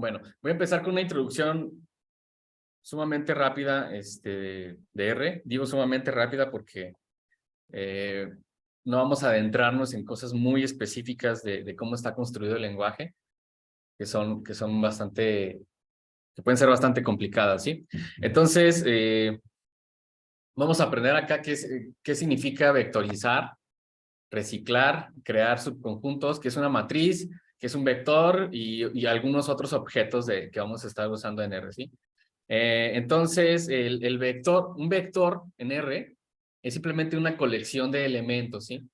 Bueno, voy a empezar con una introducción sumamente rápida de R. Digo sumamente rápida porque no vamos a adentrarnos en cosas muy específicas de cómo está construido el lenguaje, que son bastante, que pueden ser bastante complicadas, ¿sí? Entonces, vamos a aprender acá qué significa vectorizar, reciclar, crear subconjuntos, que es una matriz, que es un vector y algunos otros objetos que vamos a estar usando en R, ¿sí? Entonces, el vector, un vector en R es simplemente una colección de elementos, ¿sí?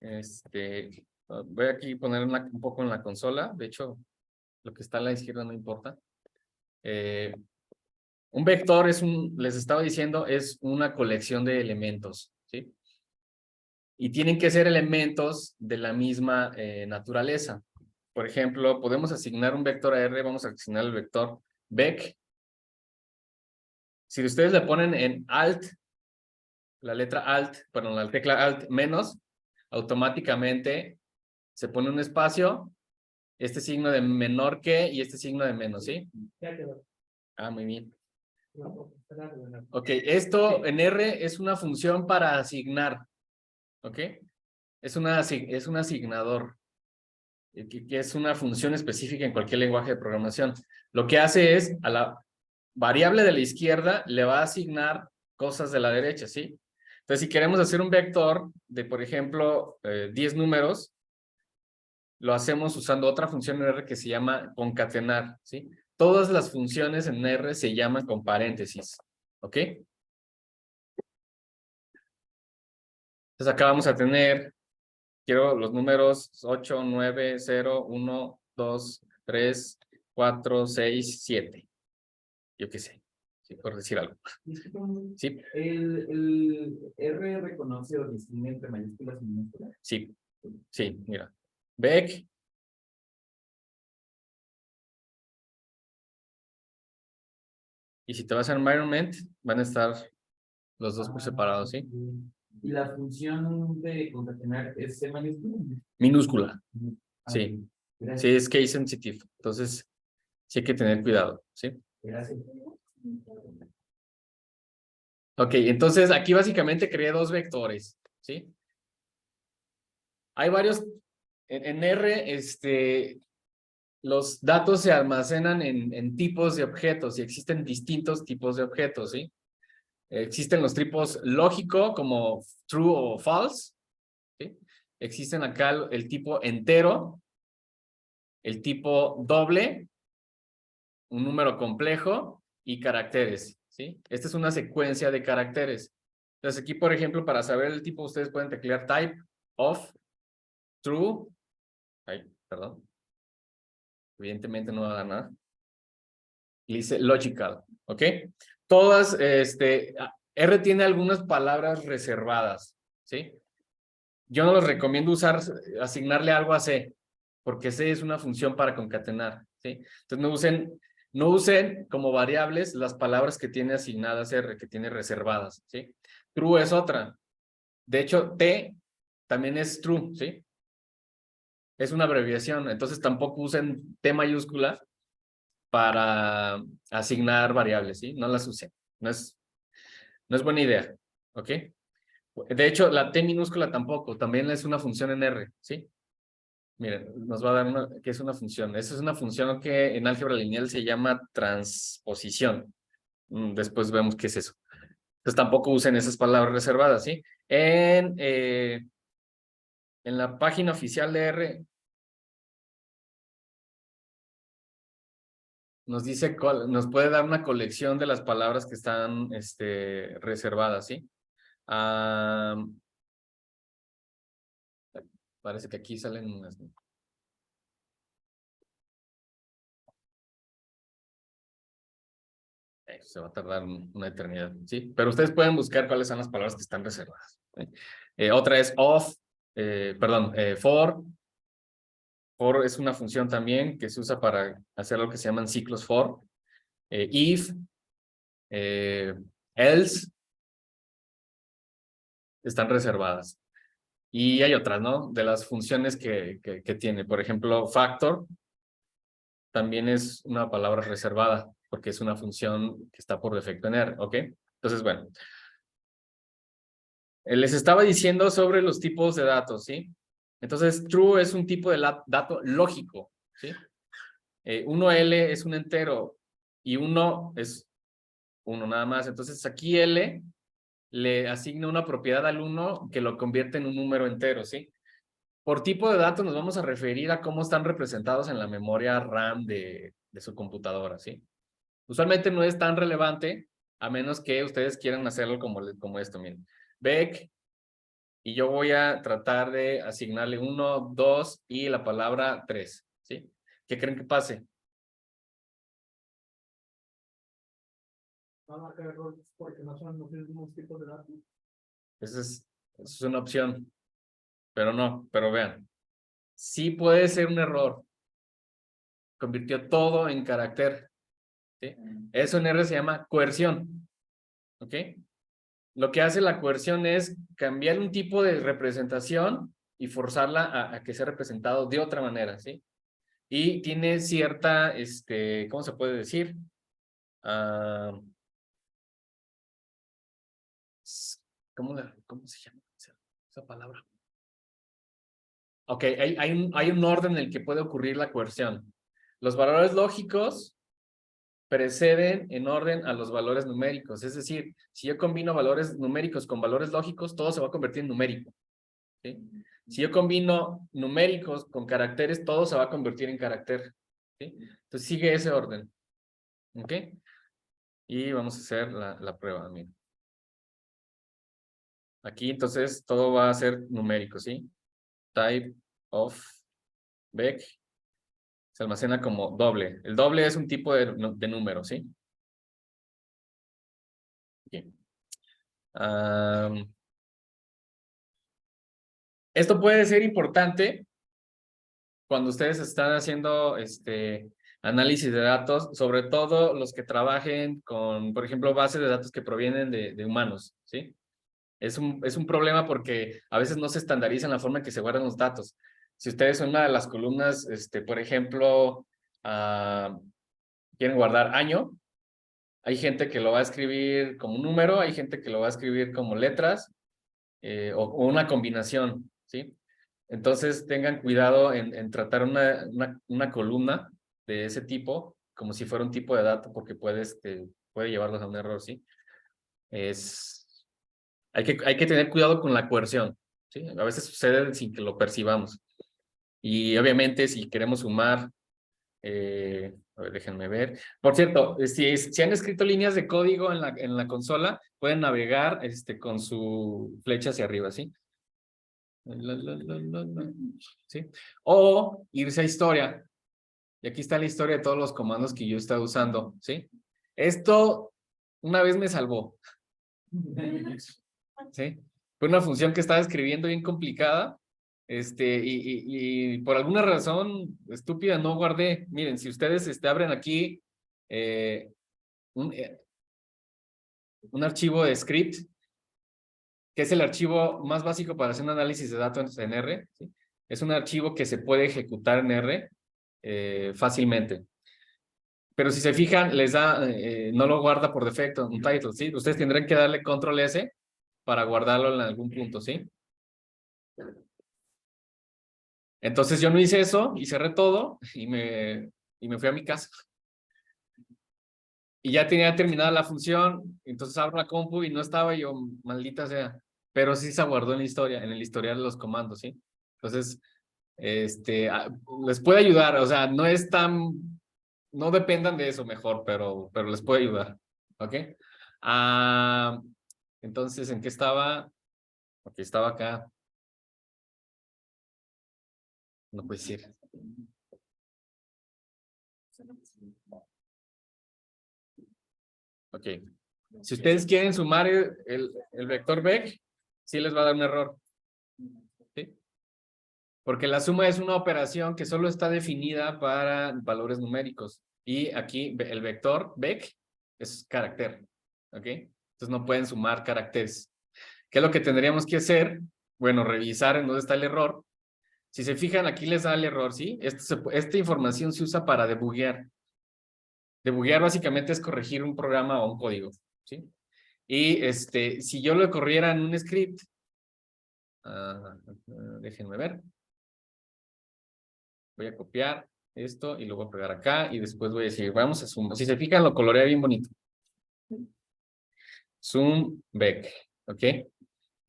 Voy aquí a poner un poco en la consola. De hecho, lo que está a la izquierda no importa. Un vector les estaba diciendo, es una colección de elementos, ¿sí? Y tienen que ser elementos de la misma naturaleza. Por ejemplo, podemos asignar un vector a R, vamos a asignar el vector vec. Si ustedes le ponen en alt, la letra alt, perdón, la tecla alt menos, automáticamente se pone un espacio, este signo de menor que y este signo de menos, ¿sí? Ya quedó. Ah, muy bien. No. Ok, esto en R es una función para asignar, ¿ok? Es un asignador, que es una función específica en cualquier lenguaje de programación. Lo que hace es, a la variable de la izquierda le va a asignar cosas de la derecha, ¿sí? Entonces, si queremos hacer un vector de, por ejemplo, 10 números, lo hacemos usando otra función en R que se llama concatenar, ¿sí? Todas las funciones en R se llaman con paréntesis, ¿ok? Entonces, acá vamos a tener, quiero los números 8, 9, 0, 1, 2, 3, 4, 6, 7. Yo qué sé, ¿sí? Por decir algo. ¿Sí? ¿El R reconoce o distingue entre mayúsculas y minúsculas? Sí, sí, mira. Vec. Y si te vas a environment, van a estar los dos por separado, ¿sí? ¿Y la función de concatenar es C mayúscula? Minúscula, Ah, sí. gracias. Sí, es case sensitive. Entonces, sí hay que tener cuidado, ¿sí? Gracias. Ok, entonces aquí básicamente creé dos vectores, ¿sí? Hay varios, en R, los datos se almacenan en tipos de objetos y existen distintos tipos de objetos, ¿sí? Existen los tipos lógico como true o false, ¿sí? Existen acá el tipo entero, el tipo doble, un número complejo y caracteres, ¿sí? Esta es una secuencia de caracteres. Entonces aquí, por ejemplo, para saber el tipo, ustedes pueden teclear type of true. Ay, perdón. Evidentemente no va a dar nada. Y dice logical, ¿ok? Todas, R tiene algunas palabras reservadas, ¿sí? Yo no les recomiendo asignarle algo a C, porque C es una función para concatenar, ¿sí? Entonces no usen como variables las palabras que tiene asignadas R, que tiene reservadas, ¿sí? True es otra. De hecho, T también es true, ¿sí? Es una abreviación, entonces tampoco usen T mayúscula para asignar variables, ¿sí? No las usen. No es buena idea, ¿ok? De hecho, la T minúscula tampoco, también es una función en R, ¿sí? Miren, nos va a dar que es una función. Esa es una función que en álgebra lineal se llama transposición. Después vemos qué es eso. Entonces tampoco usen esas palabras reservadas, ¿sí? En la página oficial de R nos dice nos puede dar una colección de las palabras que están reservadas, ¿sí? Parece que aquí salen unas. Se va a tardar una eternidad, ¿sí? Pero ustedes pueden buscar cuáles son las palabras que están reservadas, ¿sí? Otra es for. For es una función también que se usa para hacer lo que se llaman ciclos for. If, else, están reservadas. Y hay otras, ¿no? De las funciones que tiene. Por ejemplo, factor también es una palabra reservada, porque es una función que está por defecto en R, ¿ok? Entonces, bueno. Les estaba diciendo sobre los tipos de datos, ¿sí? Entonces, true es un tipo de dato lógico, ¿sí? 1L es un entero y 1 es 1 nada más. Entonces, aquí L le asigna una propiedad al 1 que lo convierte en un número entero, ¿sí? Por tipo de datos nos vamos a referir a cómo están representados en la memoria RAM de su computadora, ¿sí? Usualmente no es tan relevante, a menos que ustedes quieran hacerlo como esto, miren. Beck, y yo voy a tratar de asignarle 1, 2 y la palabra 3, ¿sí? ¿Qué creen que pase? Va a marcar errores porque no son los mismos tipos de datos. Esa es una opción, pero no, pero vean. Sí puede ser un error. Convirtió todo en carácter, ¿sí? Eso en R se llama coerción, ¿ok? Lo que hace la coerción es cambiar un tipo de representación y forzarla a que sea representado de otra manera, ¿sí? Y tiene cierta, ¿cómo se puede decir? ¿Cómo se llama esa palabra? Ok, hay un orden en el que puede ocurrir la coerción. Los valores lógicos preceden en orden a los valores numéricos. Es decir, si yo combino valores numéricos con valores lógicos, todo se va a convertir en numérico, ¿sí? Si yo combino numéricos con caracteres, todo se va a convertir en carácter, ¿sí? Entonces sigue ese orden. ¿Ok? Y vamos a hacer la prueba. Mira. Aquí entonces todo va a ser numérico, ¿sí? Type of Beck se almacena como doble. El doble es un tipo de número, ¿sí? Bien. Esto puede ser importante cuando ustedes están haciendo análisis de datos, sobre todo los que trabajen con, por ejemplo, bases de datos que provienen de humanos, ¿sí? Es un problema porque a veces no se estandariza en la forma en que se guardan los datos. Si ustedes son una de las columnas, por ejemplo, quieren guardar año, hay gente que lo va a escribir como un número, hay gente que lo va a escribir como letras, o una combinación, ¿sí? Entonces tengan cuidado en tratar una columna de ese tipo como si fuera un tipo de dato porque puede llevarlos a un error, ¿sí? Hay que tener cuidado con la coerción, ¿sí? A veces sucede sin que lo percibamos. Y obviamente si queremos sumar, a ver, déjenme ver. Por cierto, si han escrito líneas de código en la consola, pueden navegar con su flecha hacia arriba, ¿sí? ¿Sí? O irse a historia. Y aquí está la historia de todos los comandos que yo estaba usando, ¿sí? Esto una vez me salvó. ¿Sí? Fue una función que estaba escribiendo bien complicada, y por alguna razón estúpida no guardé. Miren, si ustedes abren aquí un archivo de script, que es el archivo más básico para hacer un análisis de datos en R, ¿sí? Es un archivo que se puede ejecutar en R fácilmente. Pero si se fijan, no lo guarda por defecto, un title, ¿sí? Ustedes tendrán que darle control S para guardarlo en algún punto, ¿sí? Entonces yo no hice eso y cerré todo y me fui a mi casa. Y ya tenía terminada la función, entonces abro la compu y no estaba yo, maldita sea. Pero sí se guardó en la historia, en el historial de los comandos, ¿sí? Entonces, les puede ayudar, o sea, no dependan de eso mejor, pero les puede ayudar, ¿ok? Entonces, ¿en qué estaba? Ok, estaba acá. No puede ser. Ok. Si ustedes quieren sumar el vector Beck, sí les va a dar un error. ¿Sí? Porque la suma es una operación que solo está definida para valores numéricos. Y aquí el vector Beck es carácter. ¿Ok? Entonces no pueden sumar caracteres. ¿Qué es lo que tendríamos que hacer? Bueno, revisar en dónde está el error Si se fijan, aquí les da el error, ¿sí? Esta información se usa para debuguear. Debuguear básicamente es corregir un programa o un código, ¿sí? Y si yo lo corriera en un script, déjenme ver. Voy a copiar esto y lo voy a pegar acá y después voy a decir, vamos a zoom. Si se fijan, lo coloreé bien bonito. Zoom back, ¿ok?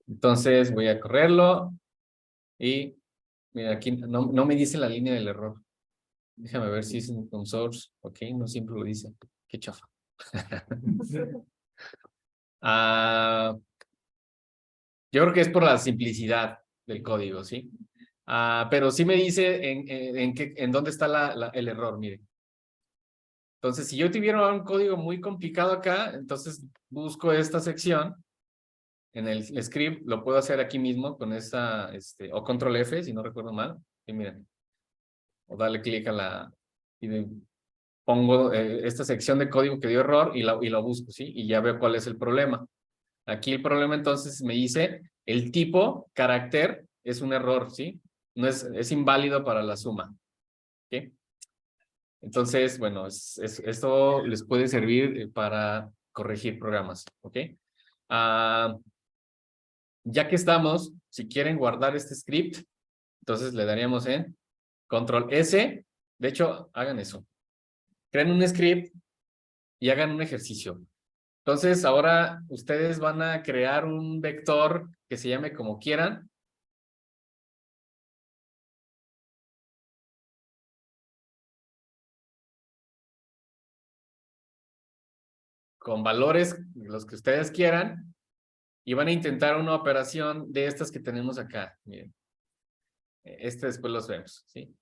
Entonces voy a correrlo y mira, aquí no me dice la línea del error. Déjame ver si es un source. Ok, no siempre lo dice. Qué chafa. Yo creo que es por la simplicidad del código, ¿sí? Pero sí me dice en dónde está el error, miren. Entonces, si yo tuviera un código muy complicado acá, entonces busco esta sección en el script, lo puedo hacer aquí mismo con esta, o control F, si no recuerdo mal. Y miren, o darle clic y pongo esta sección de código que dio error y lo busco, ¿sí? Y ya veo cuál es el problema. Aquí el problema entonces me dice, el tipo, carácter, es un error, ¿sí? No es inválido para la suma, ¿ok? Entonces, bueno, esto les puede servir para corregir programas, ¿ok? Ya que estamos, si quieren guardar este script, entonces le daríamos en control S. De hecho, hagan eso. Creen un script y hagan un ejercicio. Entonces, ahora ustedes van a crear un vector que se llame como quieran. Con valores, los que ustedes quieran. Y van a intentar una operación de estas que tenemos acá. Miren. Después los vemos, ¿sí?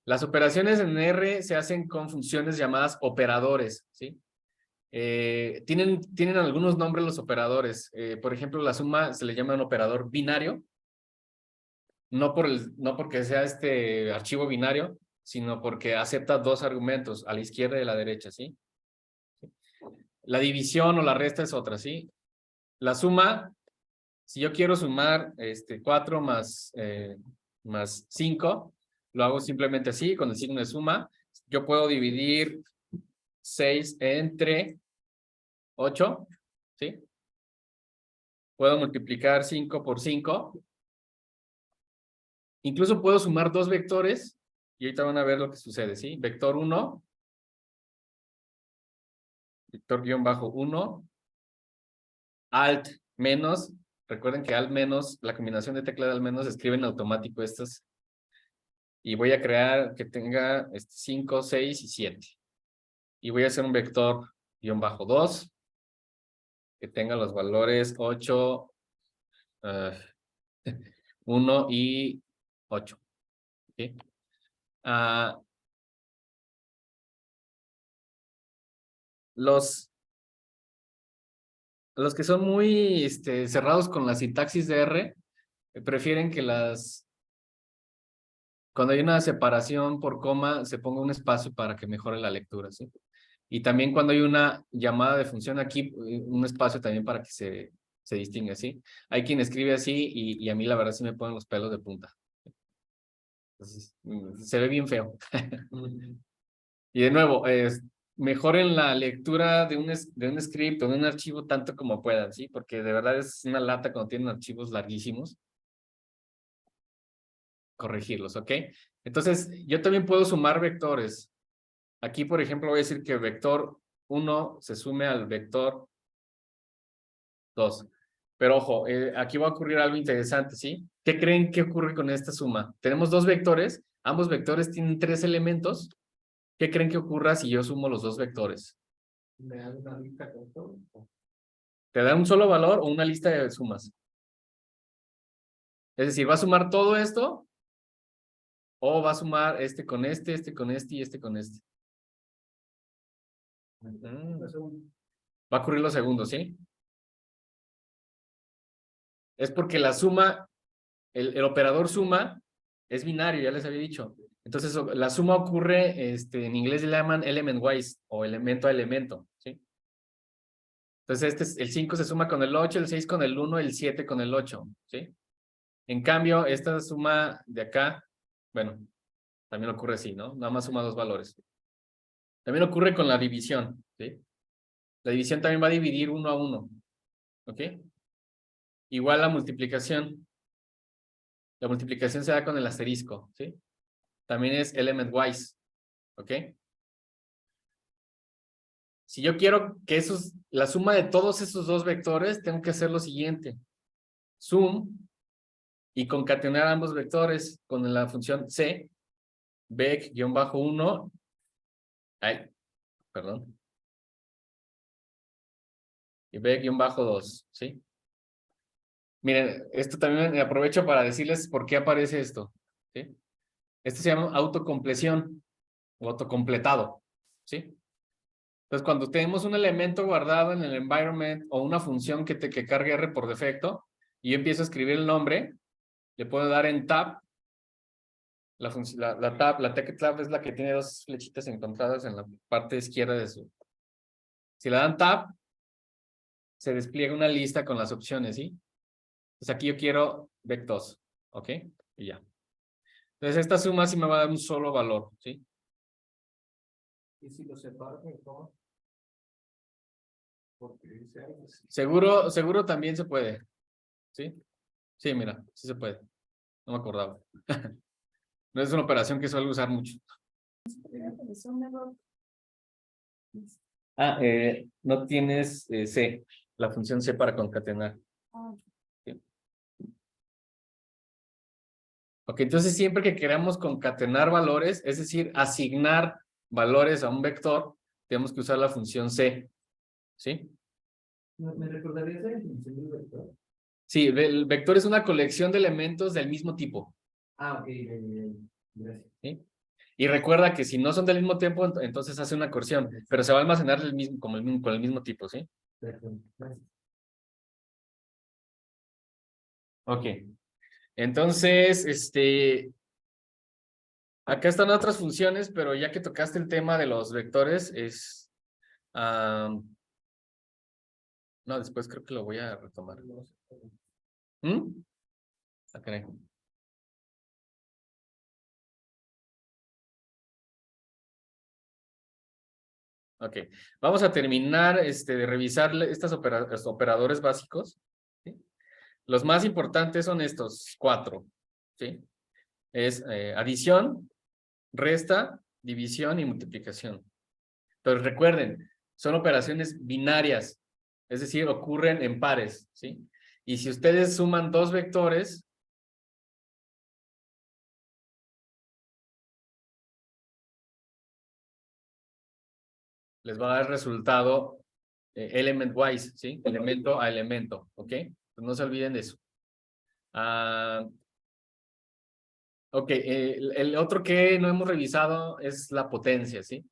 Las operaciones en R se hacen con funciones llamadas operadores, ¿sí? Tienen algunos nombres los operadores. Por ejemplo, la suma se le llama un operador binario. No porque sea este archivo binario, sino porque acepta dos argumentos, a la izquierda y a la derecha, ¿sí? La división o la resta es otra, ¿sí? La suma, si yo quiero sumar 4 más 5, lo hago simplemente así, con el signo de suma. Yo puedo dividir 6 entre 8, ¿sí? Puedo multiplicar 5 por 5. Incluso puedo sumar dos vectores y ahorita van a ver lo que sucede, ¿sí? Vector 1, vector guión bajo 1, alt menos. Recuerden que alt menos, la combinación de tecla de alt menos escribe en automático estas. Y voy a crear que tenga 5, 6 y 7. Y voy a hacer un vector guión bajo 2 que tenga los valores 8, 1 y 8. ¿Okay? Los que son muy cerrados con la sintaxis de R, prefieren que cuando hay una separación por coma, se ponga un espacio para que mejore la lectura, ¿sí? Y también cuando hay una llamada de función aquí, un espacio también para que se distinga, ¿sí? Hay quien escribe así y a mí la verdad sí me ponen los pelos de punta. Entonces, se ve bien feo. Y de nuevo, mejoren la lectura de un script o de un archivo tanto como puedan, ¿sí? Porque de verdad es una lata cuando tienen archivos larguísimos. Corregirlos, ¿ok? Entonces, yo también puedo sumar vectores. Aquí, por ejemplo, voy a decir que vector 1 se sume al vector 2. Pero ojo, aquí va a ocurrir algo interesante, ¿sí? ¿Qué creen que ocurre con esta suma? Tenemos dos vectores, ambos vectores tienen 3 elementos. ¿Qué creen que ocurra si yo sumo los dos vectores? Me da una lista con todo. ¿Te da un solo valor o una lista de sumas? Es decir, ¿va a sumar todo esto? ¿O va a sumar este con este con este y este con este? Va a ocurrir lo segundo, ¿sí? Es porque la suma, el operador suma, es binario, ya les había dicho. Entonces, la suma ocurre, en inglés le llaman element wise o elemento a elemento, ¿sí? Entonces, el 5 se suma con el 8, el 6 con el 1, el 7 con el 8, ¿sí? En cambio, esta suma de acá, bueno, también ocurre así, ¿no? Nada más suma dos valores. También ocurre con la división, ¿sí? La división también va a dividir 1 a 1, ¿ok? Igual la multiplicación. La multiplicación se da con el asterisco, ¿sí? También es element wise, ¿ok? Si yo quiero que la suma de todos esos dos vectores, tengo que hacer lo siguiente. Sum y concatenar ambos vectores con la función c, vec-1, ay, perdón, y vec-2, ¿sí? Miren, esto también me aprovecho para decirles por qué aparece esto, ¿sí? Esto se llama autocompleción o autocompletado, ¿sí? Entonces, cuando tenemos un elemento guardado en el environment o una función que cargue R por defecto, y yo empiezo a escribir el nombre, le puedo dar en tab. La tecla tab es la que tiene dos flechitas encontradas en la parte izquierda de su. Si le dan tab, se despliega una lista con las opciones, ¿sí? Entonces aquí yo quiero vec2, ¿ok? Y ya. Entonces esta suma sí me va a dar un solo valor, ¿sí? ¿Y si lo separo mejor? Porque dice algo así. Seguro también se puede, ¿sí? Sí, mira, sí se puede. No me acordaba. No es una operación que suelo usar mucho. No tienes C, la función C para concatenar. Sí. Ok, entonces siempre que queramos concatenar valores, es decir, asignar valores a un vector, tenemos que usar la función C. ¿Sí? ¿Me recordarías la definición del vector? Sí, el vector es una colección de elementos del mismo tipo. Ah, ok, gracias. ¿Sí? Y recuerda que si no son del mismo tiempo, entonces hace una coerción, pero se va a almacenar con el mismo tipo, ¿sí? Perfecto, gracias. Ok. Entonces, acá están otras funciones, pero ya que tocaste el tema de los vectores, no, después creo que lo voy a retomar. ¿Mm? Ah, caray. Ok, vamos a terminar de revisar estos operadores básicos, ¿sí? Los más importantes son estos 4, ¿sí? Es adición, resta, división y multiplicación. Pero recuerden, son operaciones binarias, es decir, ocurren en pares, ¿sí? Y si ustedes suman dos vectores, les va a dar resultado element wise, ¿sí? Elemento a elemento, ¿ok? Pues no se olviden de eso. Ok, el otro que no hemos revisado es la potencia, ¿sí?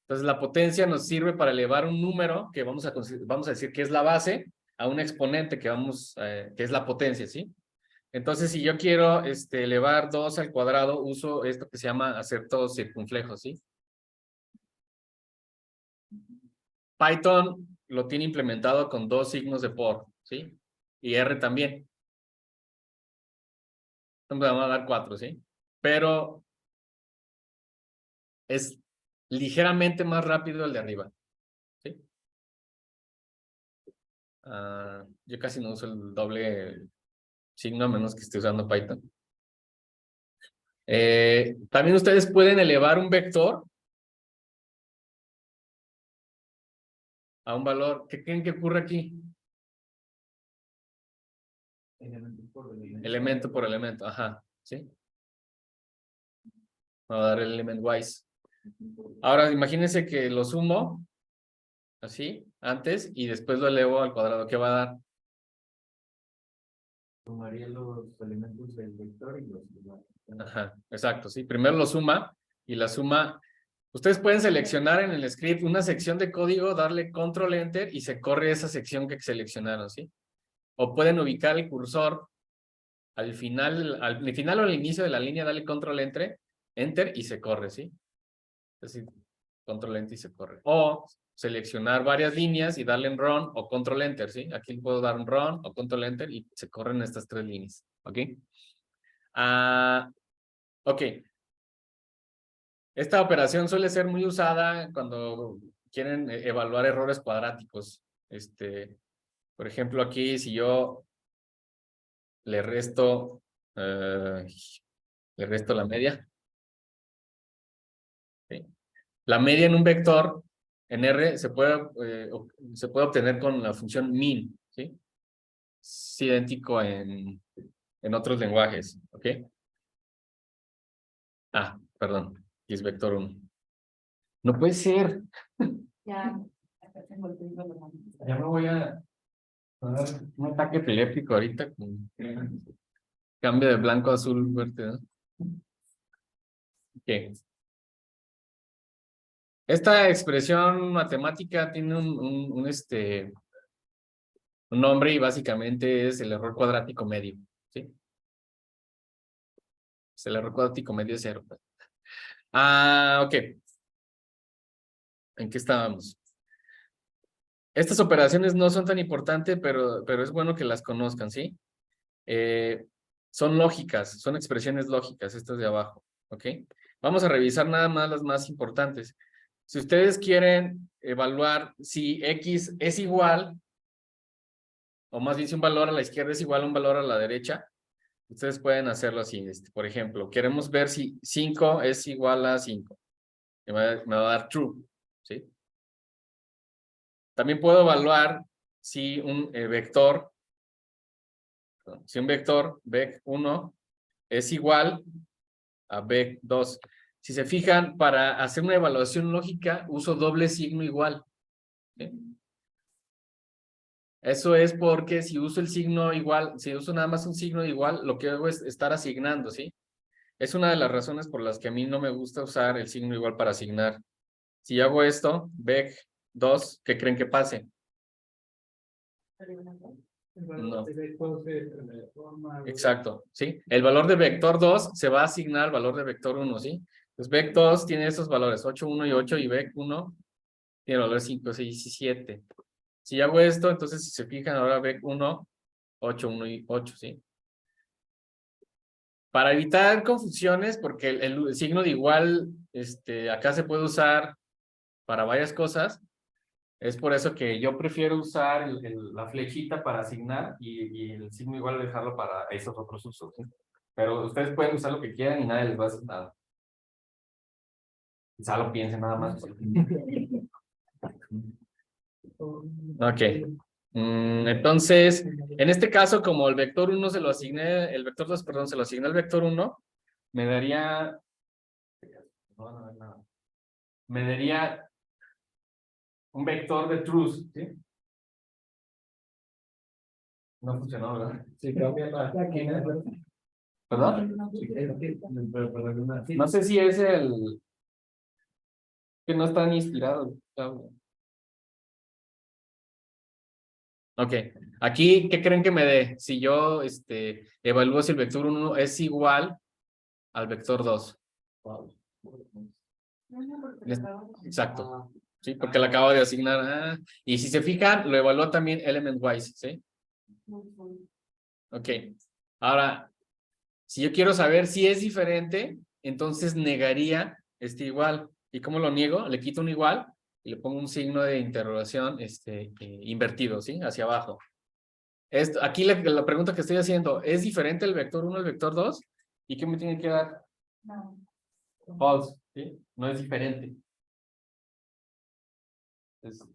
Entonces la potencia nos sirve para elevar un número que vamos a decir que es la base a un exponente que es la potencia, ¿sí? Entonces si yo quiero elevar 2 al cuadrado, uso esto que se llama acerto circunflejo, ¿sí? Python lo tiene implementado con 2 signos de por, ¿sí? Y R también. Entonces vamos a dar 4, ¿sí? Pero es ligeramente más rápido el de arriba, ¿sí? Yo casi no uso el doble signo, a menos que esté usando Python. También ustedes pueden elevar un vector a un valor. ¿Qué creen que ocurre aquí? Elemento por elemento, ajá, ¿sí? Vamos a dar el element wise. Ahora, imagínense que lo sumo, así, antes, y después lo elevo al cuadrado. ¿Qué va a dar? Tomaría los elementos del vector y los... Ajá, exacto, sí. Primero lo suma, y la suma... Ustedes pueden seleccionar en el script una sección de código, darle control enter y se corre esa sección que seleccionaron, ¿sí? O pueden ubicar el cursor al final o al inicio de la línea, darle control enter y se corre, ¿sí? Es decir, control enter y se corre. O seleccionar varias líneas y darle en Run o Control Enter, ¿sí? Aquí puedo dar un Run o Control Enter y se corren estas 3 líneas, ¿ok? Ok. Esta operación suele ser muy usada cuando quieren evaluar errores cuadráticos. Por ejemplo, aquí si yo le resto la media. ¿Sí? La media en un vector, en R, se puede obtener con la función min, ¿sí? Es idéntico en otros lenguajes, ¿ok? Perdón, y es vector 1. No puede ser. Ya. Ya me voy a dar un ataque epiléptico ahorita con cambio de blanco a azul fuerte, ¿no? Ok. Esta expresión matemática tiene un nombre y básicamente es el error cuadrático medio, ¿sí? Es el error cuadrático medio 0. Ok. ¿En qué estábamos? Estas operaciones no son tan importantes, pero es bueno que las conozcan, ¿sí? Son lógicas, son expresiones lógicas, estas de abajo, ¿ok? Vamos a revisar nada más las más importantes. Si ustedes quieren evaluar si X es igual, o más bien si un valor a la izquierda es igual a un valor a la derecha, ustedes pueden hacerlo así. Por ejemplo, queremos ver si 5 es igual a 5. Me va a dar true, ¿sí? También puedo evaluar si un vector vec1 es igual a vec2. Si se fijan, para hacer una evaluación lógica, uso doble signo igual, ¿sí? Eso es porque si uso el signo igual, si uso nada más un signo igual, lo que hago es estar asignando, ¿sí? Es una de las razones por las que a mí no me gusta usar el signo igual para asignar. Si hago esto, vec2, ¿qué creen que pase? No. Exacto, ¿sí? El valor de vector 2 se va a asignar al valor de vector 1, ¿sí? Entonces, vec2 tiene esos valores, 8, 1 y 8, y vec1 tiene valores 5, 6 y 7. Si hago esto, entonces, si se fijan, ahora vec1, 8, 1 y 8, ¿sí? Para evitar confusiones, porque el signo de igual, acá se puede usar para varias cosas, es por eso que yo prefiero usar la flechita para asignar y el signo igual dejarlo para esos otros usos, ¿sí? Pero ustedes pueden usar lo que quieran y nadie les va a hacer nada. Quizá lo piensen nada más. Ok. Entonces, en este caso, como el vector 1 se lo asigné, el vector 2, perdón, se lo asigné al vector 1, me daría... Me daría un vector de truth, ¿sí? No funcionó, ¿verdad? Si cambia la máquina, ¿Perdón? No sé si es el... que no están inspirados. Ok. Aquí, ¿qué creen que me dé? Si yo evalúo si el vector 1 es igual al vector 2. Exacto. Sí, porque le acabo de asignar. Y si se fijan, lo evalúo también element-wise, ¿sí? Ok. Ahora, si yo quiero saber si es diferente, entonces negaría igual. ¿Y cómo lo niego? Le quito un igual y le pongo un signo de interrogación invertido, ¿sí? Hacia abajo. Aquí la pregunta que estoy haciendo, ¿es diferente el vector 1 al vector 2? ¿Y qué me tiene que dar? No. False, ¿sí? No es diferente. Entonces,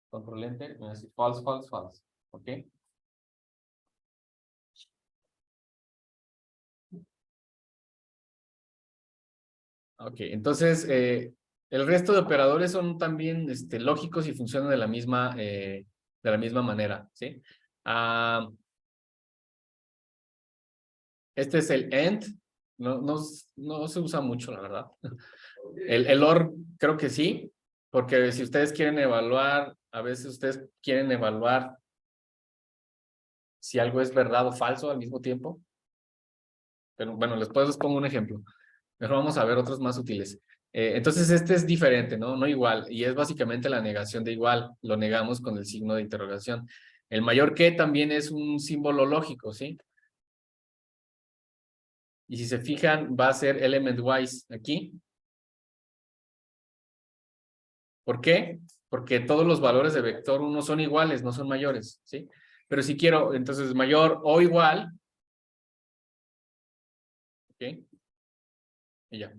control enter, me va a decir false, false, false. ¿Ok? Ok, entonces el resto de operadores son también lógicos y funcionan de la misma manera, ¿sí? Este es el AND, no se usa mucho, la verdad. El OR creo que sí, porque si ustedes quieren evaluar, a veces ustedes quieren evaluar si algo es verdad o falso al mismo tiempo. Pero bueno, les pongo un ejemplo. Mejor vamos a ver otros más útiles. Entonces este es diferente, ¿no? No igual, y es básicamente la negación de igual, lo negamos con el signo de interrogación. El mayor que también es un símbolo lógico, ¿sí? Y si se fijan, va a ser element wise aquí. ¿Por qué? Porque todos los valores de vector 1 son iguales, no son mayores, ¿sí? Pero si quiero, entonces mayor o igual, ¿ok? Y ya.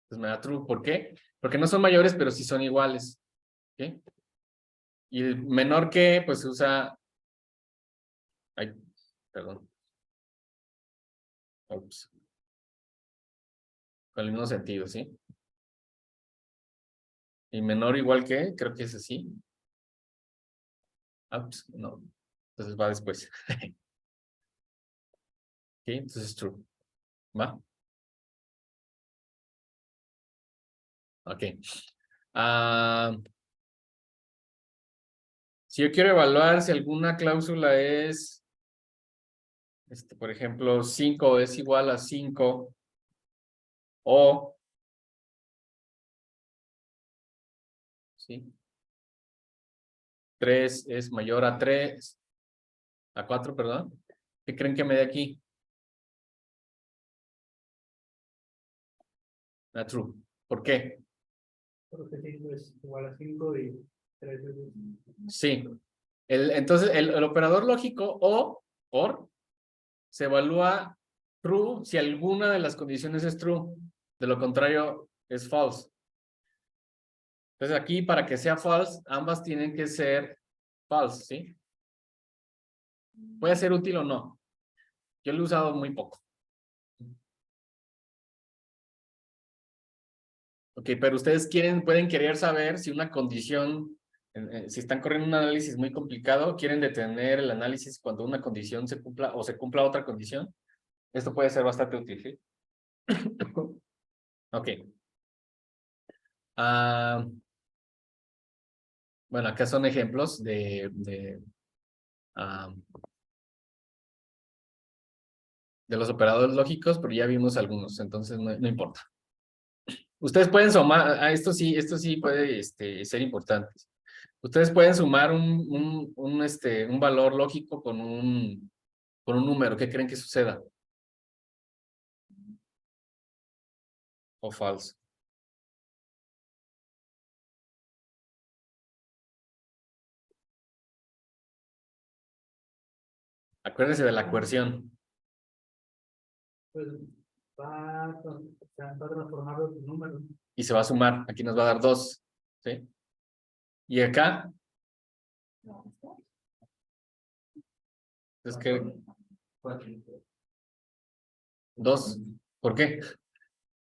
Entonces me da true. ¿Por qué? Porque no son mayores, pero sí son iguales, ¿ok? Y el menor que, pues se usa... Ay, perdón. Ups. Con el mismo sentido, ¿sí? Y menor igual que, creo que es así. Ups, no. Entonces va después. ¿Ok? Entonces true. ¿Va? Ok. Si yo quiero evaluar si alguna cláusula es, por ejemplo, 5 es igual a 5 o, ¿sí? 3 es mayor a 3, a 4, perdón. ¿Qué creen que me dé aquí? La true. ¿Por qué? Porque 5 es igual a 5 y 3 es... Sí. Entonces, el operador lógico o, or, se evalúa true si alguna de las condiciones es true. De lo contrario, es false. Entonces, aquí, para que sea false, ambas tienen que ser false, ¿sí? Puede ser útil o no. Yo lo he usado muy poco. Ok, pero ustedes pueden querer saber si una condición, si están corriendo un análisis muy complicado, quieren detener el análisis cuando una condición se cumpla o se cumpla otra condición. Esto puede ser bastante útil, ¿sí? Ok. Bueno, acá son ejemplos de los operadores lógicos, pero ya vimos algunos, entonces no importa. Ustedes pueden sumar, esto sí puede ser importante. Ustedes pueden sumar un valor lógico con un número. ¿Qué creen que suceda? ¿O falso? Acuérdense de la coerción. Pues va a transformarlo en número. Y se va a sumar. Aquí nos va a dar 2. ¿Sí? Y acá, es que 2. ¿Por qué?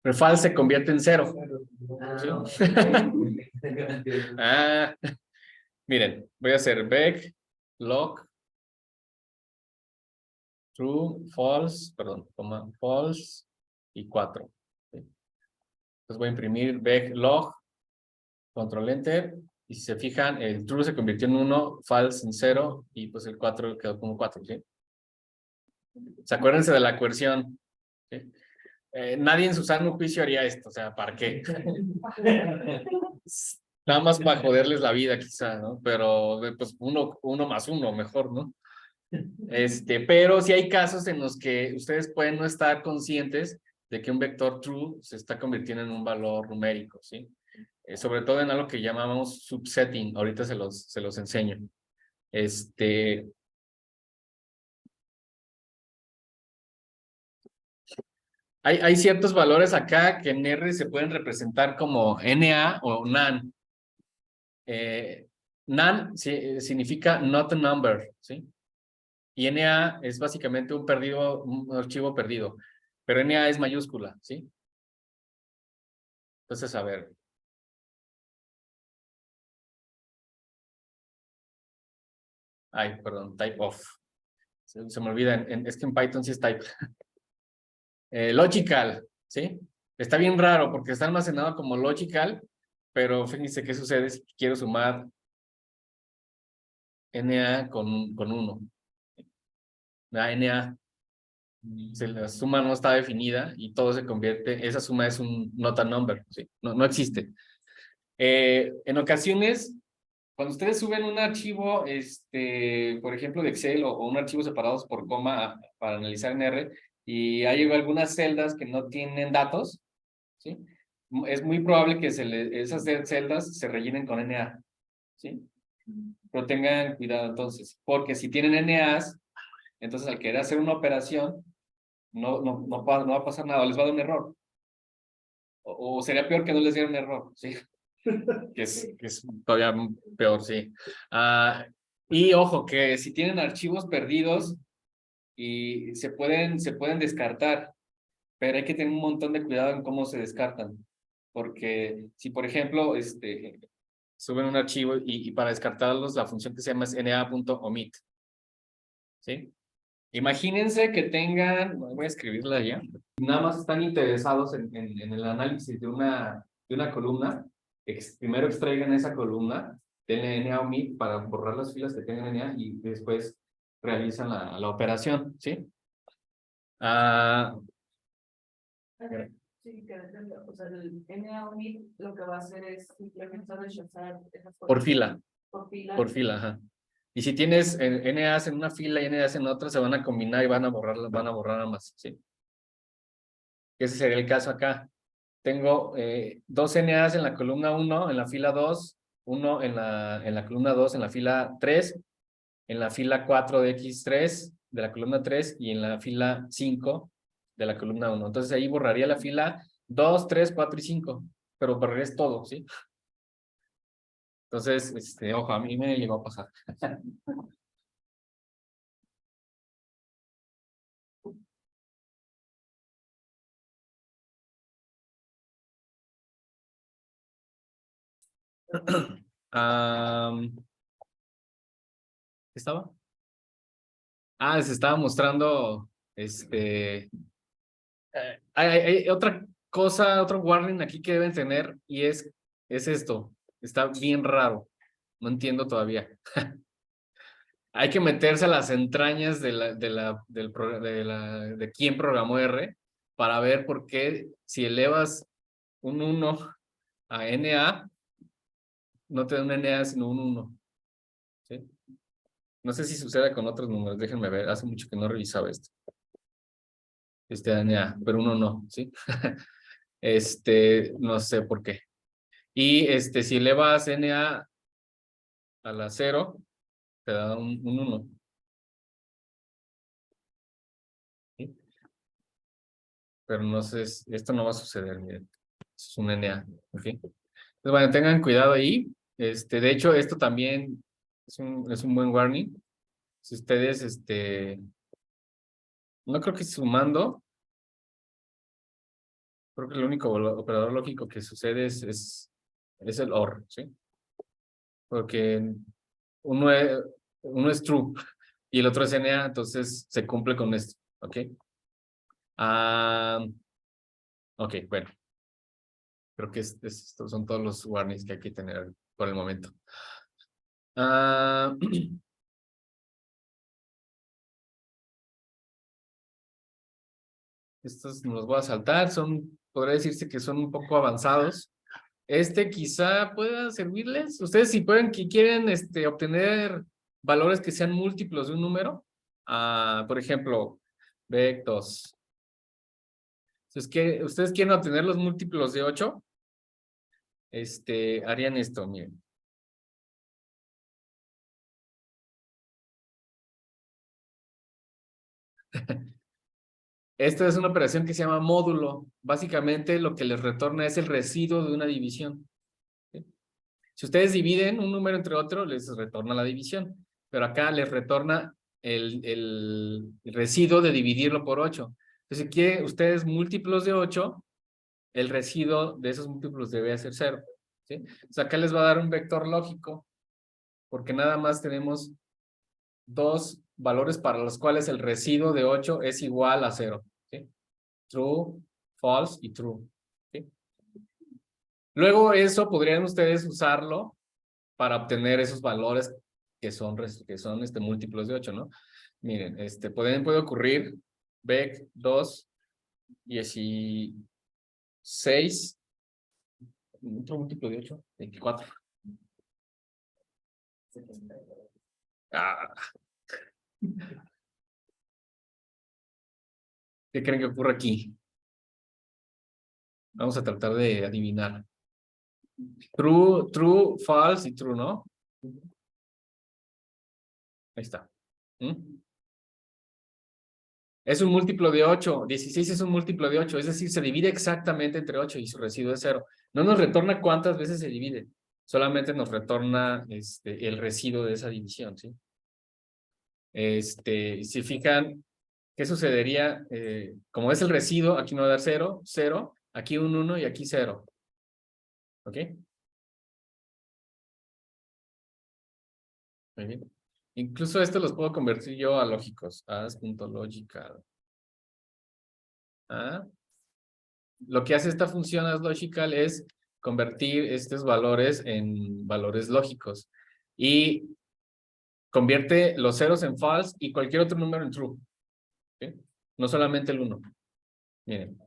El falso se convierte en 0. ¿Sí? Miren, voy a hacer back, log, true, false, perdón, coma, false y 4. ¿Sí? Entonces voy a imprimir back, log, control enter, y si se fijan, el true se convirtió en 1, false en 0, y pues el 4 quedó como 4, ¿sí? ¿Se acuérdense de la coerción? ¿Sí? Nadie en su sano juicio haría esto, o sea, ¿para qué? Nada más para joderles la vida quizá, ¿no? Pero pues uno más uno, mejor, ¿no? Pero sí hay casos en los que ustedes pueden no estar conscientes de que un vector true se está convirtiendo en un valor numérico, ¿sí? Sobre todo en algo que llamamos subsetting. Ahorita se los enseño. Hay ciertos valores acá que en R se pueden representar como NA o NaN. NaN significa not a number, ¿sí? Y NA es básicamente un archivo perdido. Pero NA es mayúscula, ¿sí? Entonces, a ver. Ay, perdón, type of. Se me olvida, es que en Python sí es type. Logical, ¿sí? Está bien raro porque está almacenado como logical, pero fíjense qué sucede si quiero sumar NA con 1. NA. la suma no está definida y todo se convierte, esa suma es un not a number, ¿sí? No existe. En ocasiones, cuando ustedes suben un archivo, por ejemplo, de Excel o un archivo separados por coma para analizar en R, y hay algunas celdas que no tienen datos, ¿sí? Es muy probable que esas celdas se rellenen con NA, ¿sí? Pero tengan cuidado entonces, porque si tienen NAs, entonces al querer hacer una operación, no va a pasar nada, les va a dar un error. O sería peor que no les diera un error, ¿sí? que es todavía peor, sí. Y ojo, que si tienen archivos perdidos y se pueden descartar, pero hay que tener un montón de cuidado en cómo se descartan. Porque si, por ejemplo, suben un archivo y para descartarlos, la función que se llama es na.omit. ¿Sí? Imagínense que tengan, voy a escribirla ya, nada más están interesados en el análisis de una columna, primero extraigan esa columna, denle na.omit para borrar las filas que tengan na y después realizan la operación, ¿sí? Sí, que o sea, el NA-OMIT lo que va a hacer es simplemente rechazar esas Por fila. Por fila. Por fila, ajá. Y si tienes NAs en una fila y NAs en otra, se van a combinar y van a borrar ambas, ¿sí? Ese sería el caso acá. Tengo dos NAs en la columna 1, en la fila 2, uno en la columna 2, en la fila 3, en la fila 4 de X3, de la columna 3, y en la fila 5 de la columna 1. Entonces ahí borraría la fila 2, 3, 4 y 5, pero borrarías todo, ¿sí? Entonces, ojo, a mí me llegó a pasar. ¿Qué estaba? Se estaba mostrando, hay otra cosa, otro warning aquí que deben tener, y es esto. Está bien raro. No entiendo todavía. Hay que meterse a las entrañas de quién programó R para ver por qué si elevas un 1 a NA, no te da un NA sino un 1. ¿Sí? No sé si sucede con otros números, déjenme ver, hace mucho que no revisaba esto. NA, pero uno no, ¿sí? No sé por qué. Y si elevas NA a la 0, te da un 1. ¿Sí? Pero no sé, esto no va a suceder, miren. Es un NA, ¿ok? Entonces, bueno, tengan cuidado ahí. De hecho, esto también es un buen warning. Si ustedes, no creo que sumando, creo que el único operador lógico que sucede es el OR, ¿sí? Porque uno es true y el otro es NA, entonces se cumple con esto, ¿ok? Ok, bueno. Creo que estos son todos los warnings que hay que tener por el momento. Estos me los voy a saltar, podría decirse que son un poco avanzados. Quizá pueda servirles. Ustedes si quieren obtener valores que sean múltiplos de un número, por ejemplo, B2. Entonces, que ustedes quieren obtener los múltiplos de 8, harían esto, miren. Esta es una operación que se llama módulo. Básicamente lo que les retorna es el residuo de una división. ¿Sí? Si ustedes dividen un número entre otro, les retorna la división. Pero acá les retorna el residuo de dividirlo por 8. Entonces, si quieren ustedes múltiplos de 8, el residuo de esos múltiplos debe ser 0. ¿Sí? Entonces, acá les va a dar un vector lógico, porque nada más tenemos dos valores para los cuales el residuo de 8 es igual a 0. ¿Sí? True, false y true. ¿Sí? Luego eso podrían ustedes usarlo para obtener esos valores que son múltiplos de 8, ¿no? Miren, puede ocurrir vec 2, 16, otro múltiplo de 8, 24. Ah. ¿Qué creen que ocurre aquí? Vamos a tratar de adivinar. True, true, false y true, ¿no? Ahí está. ¿Mm? Es un múltiplo de 8. 16 es un múltiplo de 8. Es decir, se divide exactamente entre 8 y su residuo es 0. No nos retorna cuántas veces se divide. Solamente nos retorna el residuo de esa división, ¿sí? Si fijan, ¿qué sucedería? Como es el residuo, aquí me va a dar 0, 0, aquí un 1 y aquí 0. ¿Ok? Muy bien. Incluso esto los puedo convertir yo a lógicos. As.logical. ¿Ah? Lo que hace esta función asLogical es convertir estos valores en valores lógicos. Y convierte los ceros en false y cualquier otro número en true. ¿Sí? No solamente el 1. Miren.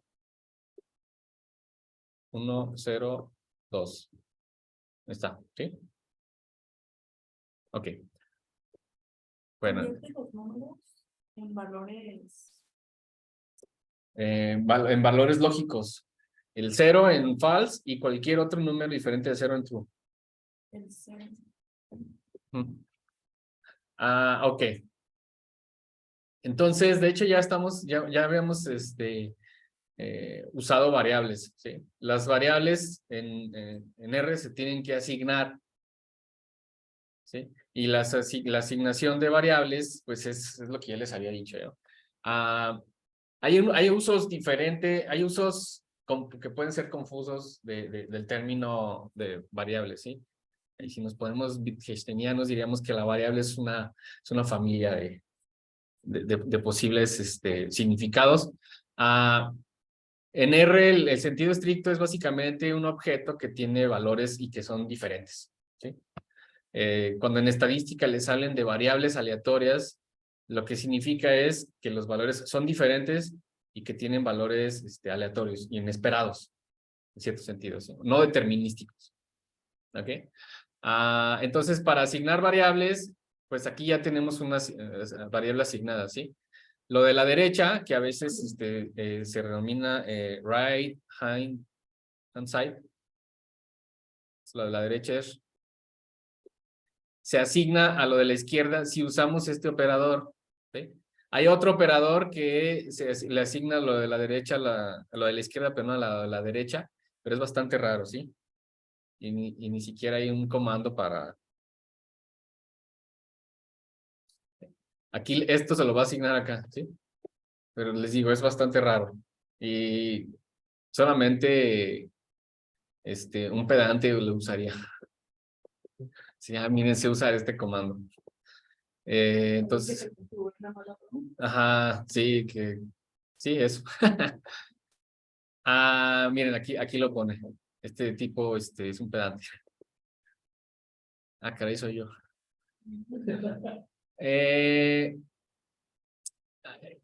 1, 0, 2. Ahí está. ¿Sí? Ok. Bueno. Convierte los números en valores. En valores lógicos. El 0 en false y cualquier otro número diferente de 0 en true. El cero. Ok. Entonces, de hecho, ya habíamos usado variables, ¿sí? Las variables en R se tienen que asignar, ¿sí? Y la asignación de variables, pues es lo que ya les había dicho yo. Hay usos diferentes, hay usos que pueden ser confusos del término de variables, ¿sí? Y si nos ponemos wittgensteinianos, diríamos que la variable es una familia de posibles significados. En R, el sentido estricto es básicamente un objeto que tiene valores y que son diferentes, ¿sí? Cuando en estadística le salen de variables aleatorias, lo que significa es que los valores son diferentes y que tienen valores aleatorios, inesperados, en cierto sentido, ¿sí? No determinísticos. ¿Ok? Entonces, para asignar variables, pues aquí ya tenemos unas variables asignadas, ¿sí? Lo de la derecha, que a veces se denomina right hand side, lo de la derecha se asigna a lo de la izquierda si usamos este operador, ¿sí? Hay otro operador que le asigna lo de la derecha a lo de la izquierda, pero no a la derecha, pero es bastante raro, ¿sí? Y ni siquiera hay un comando para... Aquí esto se lo va a asignar acá, ¿sí? Pero les digo, es bastante raro. Y solamente un pedante lo usaría. Sí, miren, sé usar este comando. Entonces, ajá, sí, sí, eso. Miren, aquí lo pone. Este tipo es un pedante. Caray, soy yo.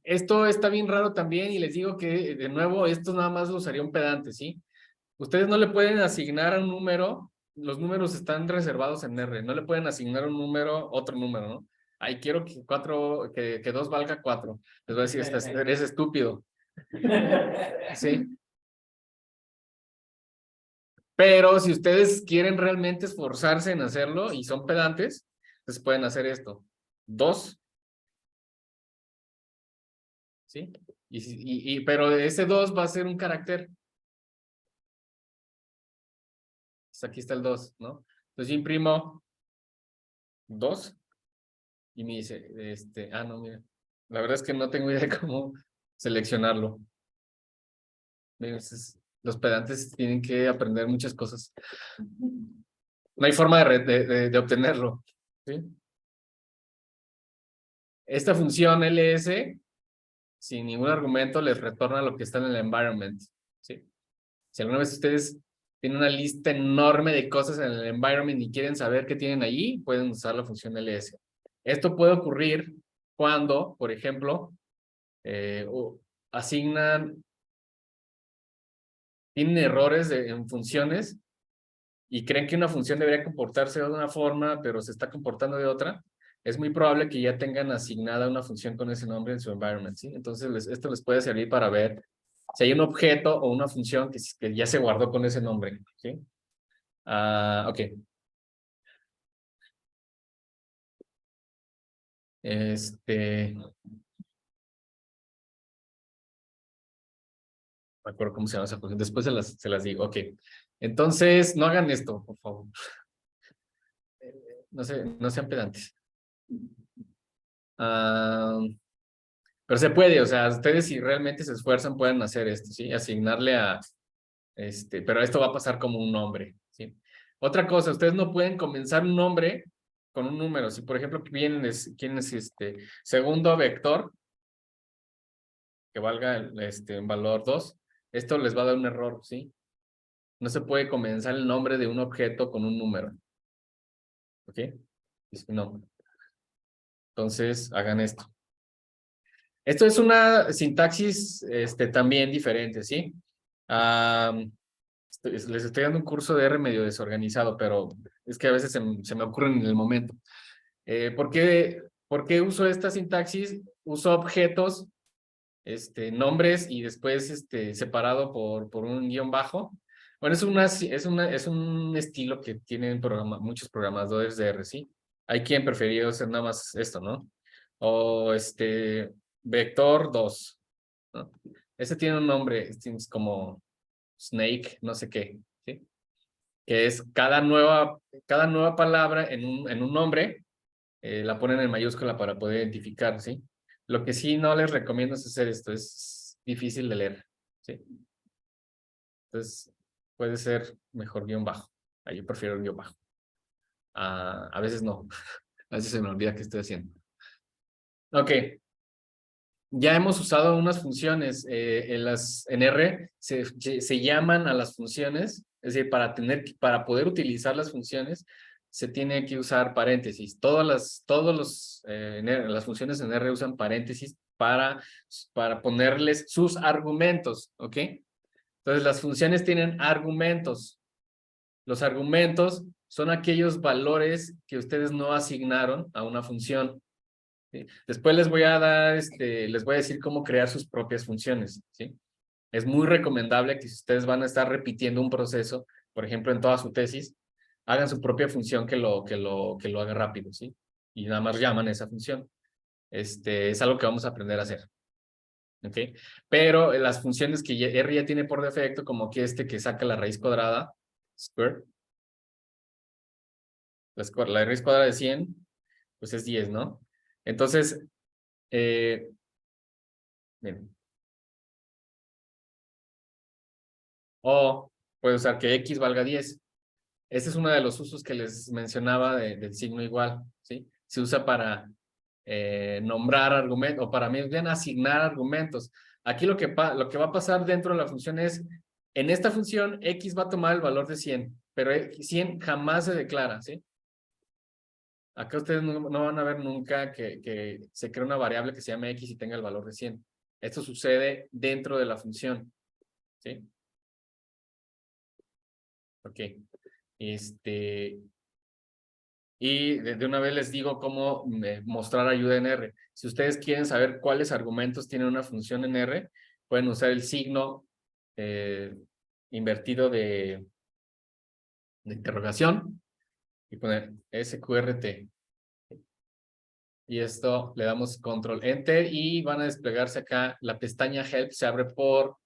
Esto está bien raro también y les digo que, de nuevo, esto nada más lo usaría un pedante, ¿sí? Ustedes no le pueden asignar a un número, los números están reservados en R, no le pueden asignar un número, otro número, ¿no? Ay, quiero que 2 valga 4. Les voy a decir, eres estúpido. Sí. Pero si ustedes quieren realmente esforzarse en hacerlo y son pedantes, pues pueden hacer esto. 2. ¿Sí? Pero ese 2 va a ser un carácter. Pues aquí está el 2, ¿no? Entonces yo imprimo 2 y me dice, no, mira, la verdad es que no tengo idea de cómo seleccionarlo. Entonces, los pedantes tienen que aprender muchas cosas. No hay forma de obtenerlo, ¿sí? Esta función ls, sin ningún argumento, les retorna lo que está en el environment, ¿sí? Si alguna vez ustedes tienen una lista enorme de cosas en el environment y quieren saber qué tienen allí, pueden usar la función ls. Esto puede ocurrir cuando, por ejemplo, o asignan, tienen errores en funciones y creen que una función debería comportarse de una forma, pero se está comportando de otra, es muy probable que ya tengan asignada una función con ese nombre en su environment, ¿sí? Entonces, esto les puede servir para ver si hay un objeto o una función que ya se guardó con ese nombre, ¿sí? Ok. Me acuerdo cómo se llama esa función. Después se las digo. Ok. Entonces, no hagan esto, por favor. No sean pedantes. Pero se puede, o sea, ustedes si realmente se esfuerzan pueden hacer esto, ¿sí? Asignarle a, pero esto va a pasar como un nombre, ¿sí? Otra cosa, ustedes no pueden comenzar un nombre con un número. Si, por ejemplo, quieren segundo vector, que valga un valor 2, esto les va a dar un error, ¿sí? No se puede comenzar el nombre de un objeto con un número. ¿Ok? No. Entonces, hagan esto. Esto es una sintaxis también diferente, ¿sí? Les estoy dando un curso de R medio desorganizado, pero es que a veces se me ocurren en el momento. ¿Por qué uso esta sintaxis? Uso objetos, nombres y después separado por un guión bajo. Bueno, es un estilo que tienen muchos programadores de R, ¿sí? Hay quien preferiría hacer nada más esto, ¿no? O vector 2, ¿no? Ese tiene un nombre, es como snake, no sé qué, ¿sí? Que es cada nueva palabra en un nombre, la ponen en mayúscula para poder identificar, ¿sí? Lo que sí no les recomiendo es hacer esto, es difícil de leer, ¿sí? Entonces, puede ser mejor guión bajo. Yo prefiero el guión bajo. A veces no, a veces se me olvida qué estoy haciendo. Ok. Ya hemos usado unas funciones en R, se llaman a las funciones, es decir, para poder utilizar las funciones, se tiene que usar paréntesis. Las funciones en R usan paréntesis para ponerles sus argumentos, ¿ok? Entonces, las funciones tienen argumentos. Los argumentos son aquellos valores que ustedes no asignaron a una función. ¿Sí? Después les voy a dar, les voy a decir cómo crear sus propias funciones, ¿sí? Es muy recomendable que si ustedes van a estar repitiendo un proceso, por ejemplo, en toda su tesis, hagan su propia función que lo haga rápido, ¿sí? Y nada más llaman esa función. Es algo que vamos a aprender a hacer, ¿ok? Pero las funciones que R ya tiene por defecto, como que que saca la raíz cuadrada, square, la raíz cuadrada de 100, pues es 10, ¿no? Entonces, miren. O puede usar que X valga 10. Ese es uno de los usos que les mencionaba del signo igual, ¿sí? Se usa para nombrar argumentos, o para más bien asignar argumentos. Aquí lo que va a pasar dentro de la función es, en esta función, X va a tomar el valor de 100, pero 100 jamás se declara, ¿sí? Acá ustedes no van a ver nunca que se crea una variable que se llame X y tenga el valor de 100. Esto sucede dentro de la función, ¿sí? Ok. Y de una vez les digo cómo mostrar ayuda en R. Si ustedes quieren saber cuáles argumentos tiene una función en R, pueden usar el signo invertido de interrogación y poner SQRT. Y esto le damos control enter y van a desplegarse acá. La pestaña help se abre por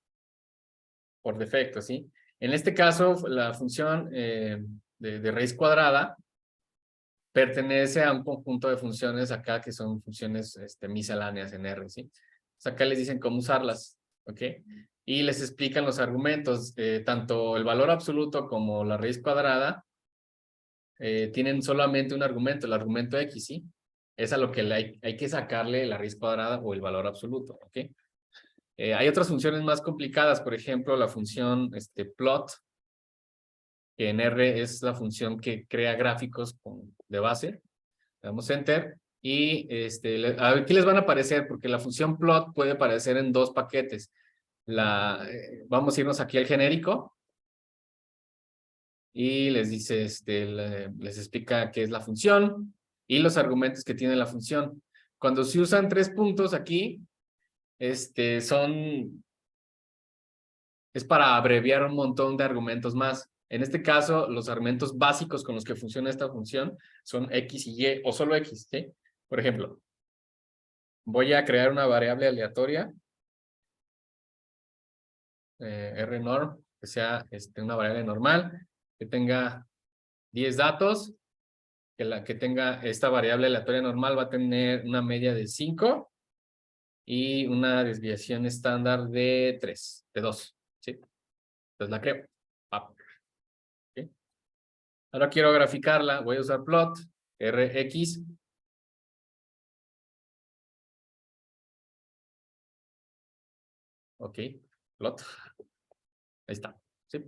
defecto, ¿sí? En este caso, la función de raíz cuadrada pertenece a un conjunto de funciones acá que son funciones misceláneas en R, ¿sí? Pues acá les dicen cómo usarlas, ¿ok? Y les explican los argumentos, tanto el valor absoluto como la raíz cuadrada tienen solamente un argumento, el argumento X, ¿sí? Es a lo que hay que sacarle la raíz cuadrada o el valor absoluto, ¿ok? Hay otras funciones más complicadas, por ejemplo, la función plot, que en R es la función que crea gráficos de base. Le damos enter y a ver qué les van a aparecer, porque la función plot puede aparecer en dos paquetes. Vamos a irnos aquí al genérico y les dice, les explica qué es la función y los argumentos que tiene la función. Cuando se usan 3 puntos aquí, es para abreviar un montón de argumentos más. En este caso, los argumentos básicos con los que funciona esta función son X y Y, o solo X, ¿sí? Por ejemplo, voy a crear una variable aleatoria, rnorm, que sea una variable normal, que tenga 10 datos, que tenga esta variable aleatoria normal va a tener una media de 5 y una desviación estándar de 2, ¿sí? Entonces la creo. ¿Sí? Ahora quiero graficarla, voy a usar plot, rx. Ok, plot. Ahí está, ¿sí?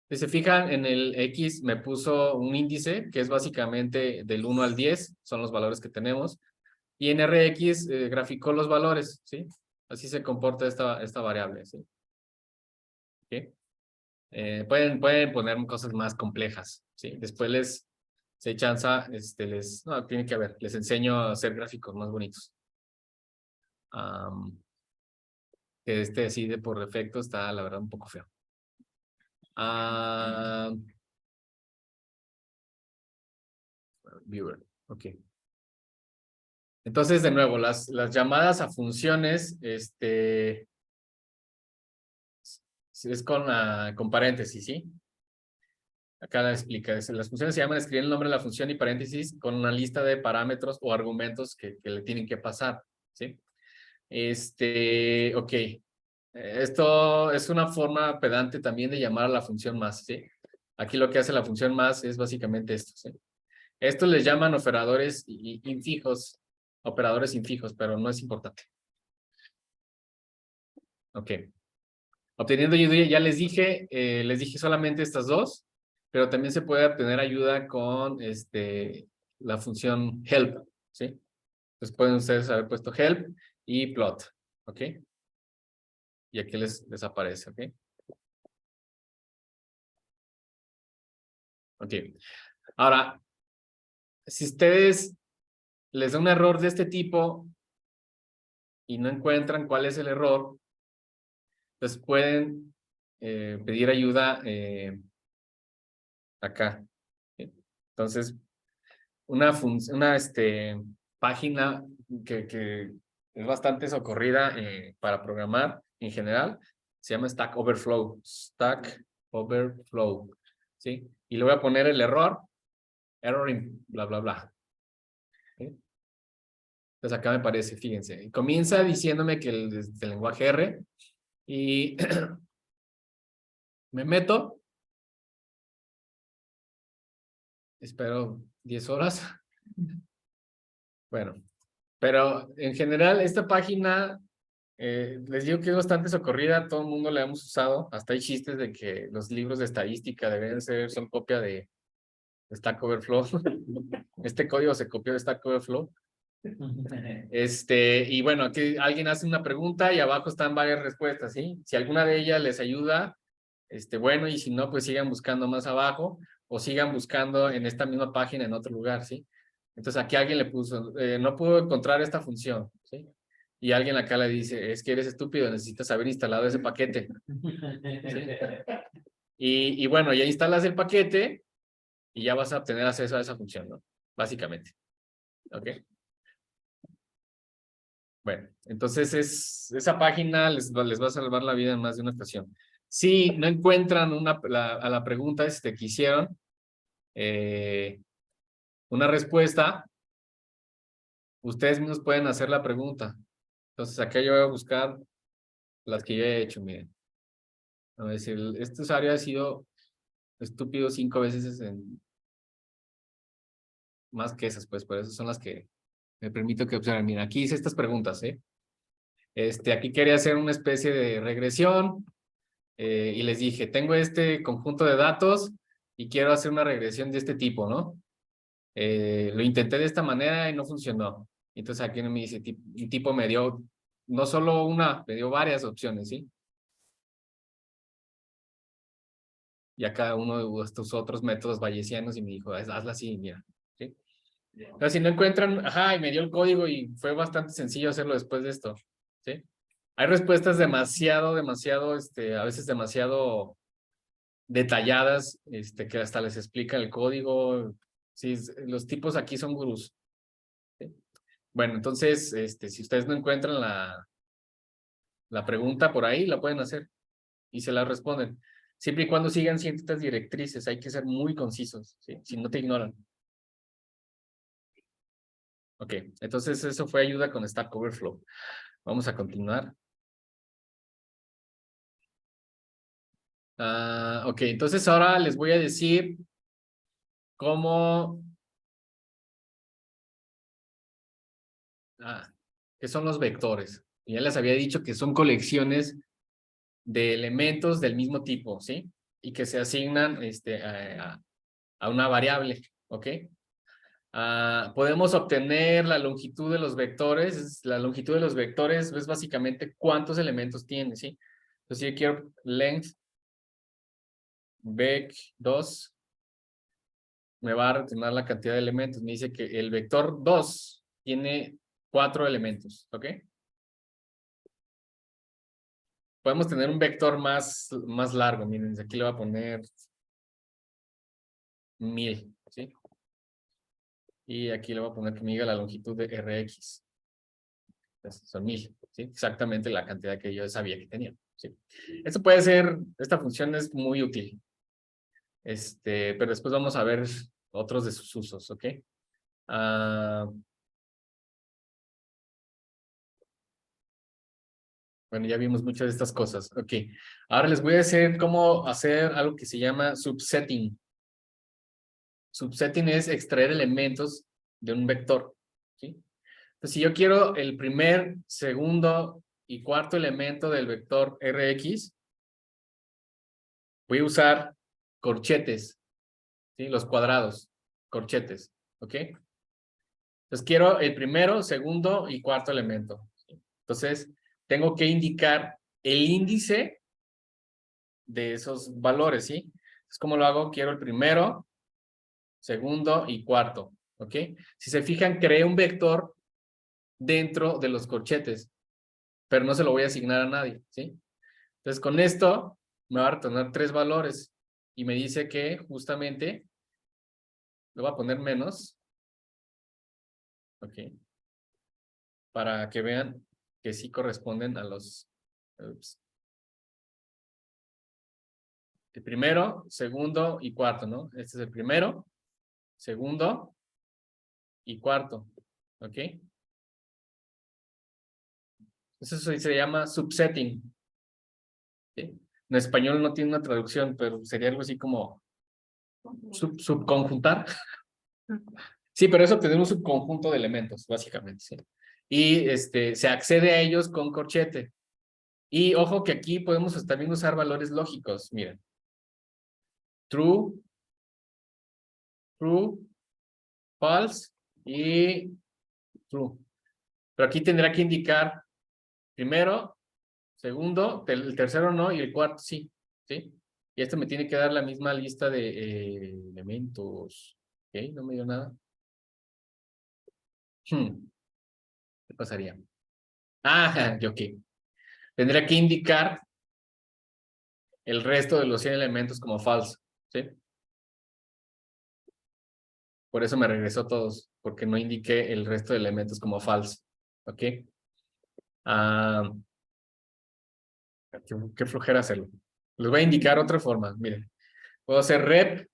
Si se fijan, en el X me puso un índice que es básicamente del 1 al 10, son los valores que tenemos. Y en Rx graficó los valores, ¿sí? Así se comporta esta variable, ¿sí? ¿Okay? Pueden poner cosas más complejas, ¿sí? Después si hay chance, no, tiene que haber, les enseño a hacer gráficos más bonitos. Que así de por defecto está, la verdad, un poco feo. Viewer, ok. Entonces, de nuevo, las llamadas a funciones, es con paréntesis, ¿sí? Acá la explica. Las funciones se llaman escribir el nombre de la función y paréntesis con una lista de parámetros o argumentos que le tienen que pasar, ¿sí? Ok. Esto es una forma pedante también de llamar a la función más, ¿sí? Aquí lo que hace la función más es básicamente esto, ¿sí? Estos les llaman operadores infijos, pero no es importante. Ok. Obteniendo ayuda, ya les dije solamente estas dos, pero también se puede obtener ayuda con la función help, ¿sí? Entonces pueden ustedes haber puesto help y plot, ¿ok? Y aquí les aparece, ¿ok? Ok. Ahora, si ustedes les da un error de este tipo y no encuentran cuál es el error, pues pueden pedir ayuda acá. ¿Sí? Entonces, una página que es bastante socorrida para programar en general, se llama Stack Overflow. Stack Overflow, ¿sí? Y le voy a poner el error in bla, bla, bla. ¿Sí? Entonces acá me parece, fíjense, comienza diciéndome que el lenguaje R y me meto, espero 10 horas. Bueno, pero en general esta página, les digo que es bastante socorrida, todo el mundo la hemos usado, hasta hay chistes de que los libros de estadística son copia de Stack Overflow. Este código se copió de Stack Overflow. Y bueno, aquí alguien hace una pregunta y abajo están varias respuestas, ¿sí? Si alguna de ellas les ayuda, bueno, y si no, pues sigan buscando más abajo o sigan buscando en esta misma página en otro lugar, ¿sí? Entonces aquí alguien le puso, no puedo encontrar esta función, ¿sí? Y alguien acá le dice, es que eres estúpido, necesitas haber instalado ese paquete. ¿Sí? Y bueno, ya instalas el paquete y ya vas a obtener acceso a esa función, ¿no? Básicamente. ¿Ok? Bueno, entonces esa página les va a salvar la vida en más de una ocasión. Si no encuentran a la pregunta que hicieron, una respuesta, ustedes mismos pueden hacer la pregunta. Entonces acá yo voy a buscar las que yo he hecho, miren. A ver, si este usuario ha sido estúpido 5 veces más que esas, pues por eso son las que me permito que observen. Mira, aquí hice estas preguntas, ¿eh? Aquí quería hacer una especie de regresión y les dije, tengo este conjunto de datos y quiero hacer una regresión de este tipo, ¿no? Lo intenté de esta manera y no funcionó. Entonces aquí me dice, un tipo me dio, no solo una, me dio varias opciones, ¿sí? Y a cada uno de estos otros métodos bayesianos y me dijo, hazla así, mira, ¿sí? Pero si no encuentran, ajá, y me dio el código y fue bastante sencillo hacerlo después de esto, ¿sí? Hay respuestas demasiado, a veces demasiado detalladas, que hasta les explica el código. Sí, los tipos aquí son gurús, ¿sí? Bueno, entonces, si ustedes no encuentran la pregunta por ahí, la pueden hacer y se la responden. Siempre y cuando sigan ciertas directrices, hay que ser muy concisos, ¿sí? Si no te ignoran. Ok, entonces eso fue ayuda con Stack Overflow. Vamos a continuar. Ok, entonces ahora les voy a decir cómo... ¿qué son los vectores? Ya les había dicho que son colecciones de elementos del mismo tipo, ¿sí? Y que se asignan a una variable, ¿ok? Podemos obtener la longitud de los vectores. La longitud de los vectores es básicamente cuántos elementos tiene, ¿sí? Entonces yo quiero length vec2, me va a retornar la cantidad de elementos. Me dice que el vector 2 tiene 4 elementos, ¿ok? Podemos tener un vector más largo. Miren, aquí le voy a poner 1000, ¿sí? Y aquí le voy a poner que me diga la longitud de Rx. Entonces, son 1000, ¿sí? Exactamente la cantidad que yo sabía que tenía, ¿sí? Esto puede ser, esta función es muy útil. Pero después vamos a ver otros de sus usos, ¿ok? Bueno, ya vimos muchas de estas cosas. Ok. Ahora les voy a decir cómo hacer algo que se llama subsetting. Subsetting es extraer elementos de un vector, ¿sí? Entonces, si yo quiero el primer, segundo y cuarto elemento del vector Rx, voy a usar corchetes, ¿sí? Los cuadrados, corchetes, ¿ok? Entonces, quiero el primero, segundo y cuarto elemento, ¿sí? Entonces, tengo que indicar el índice de esos valores, ¿sí? Entonces, ¿cómo lo hago? Quiero el primero, segundo y cuarto, ¿ok? Si se fijan, creé un vector dentro de los corchetes, pero no se lo voy a asignar a nadie, ¿sí? Entonces, con esto me va a retornar 3 valores y me dice que justamente le voy a poner menos, ¿ok? Para que vean que sí corresponden a los... Ups. El primero, segundo y cuarto, ¿no? Este es el primero, segundo y cuarto, ¿ok? Eso se llama subsetting, ¿sí? En español no tiene una traducción, pero sería algo así como subconjuntar. Sí, pero es obtener un subconjunto de elementos, básicamente, ¿sí? Y se accede a ellos con corchete. Y ojo que aquí podemos también usar valores lógicos, miren. True, true, false y true. Pero aquí tendrá que indicar primero, segundo, el tercero no y el cuarto sí, ¿sí? Y esto me tiene que dar la misma lista de elementos. ¿Ok? No me dio nada. ¿Qué pasaría? Ok. Tendría que indicar el resto de los 100 elementos como falso, ¿sí? Por eso me regresó todos, porque no indiqué el resto de elementos como falso, ¿ok? Qué flojera hacerlo. Les voy a indicar otra forma, miren. Puedo hacer rep.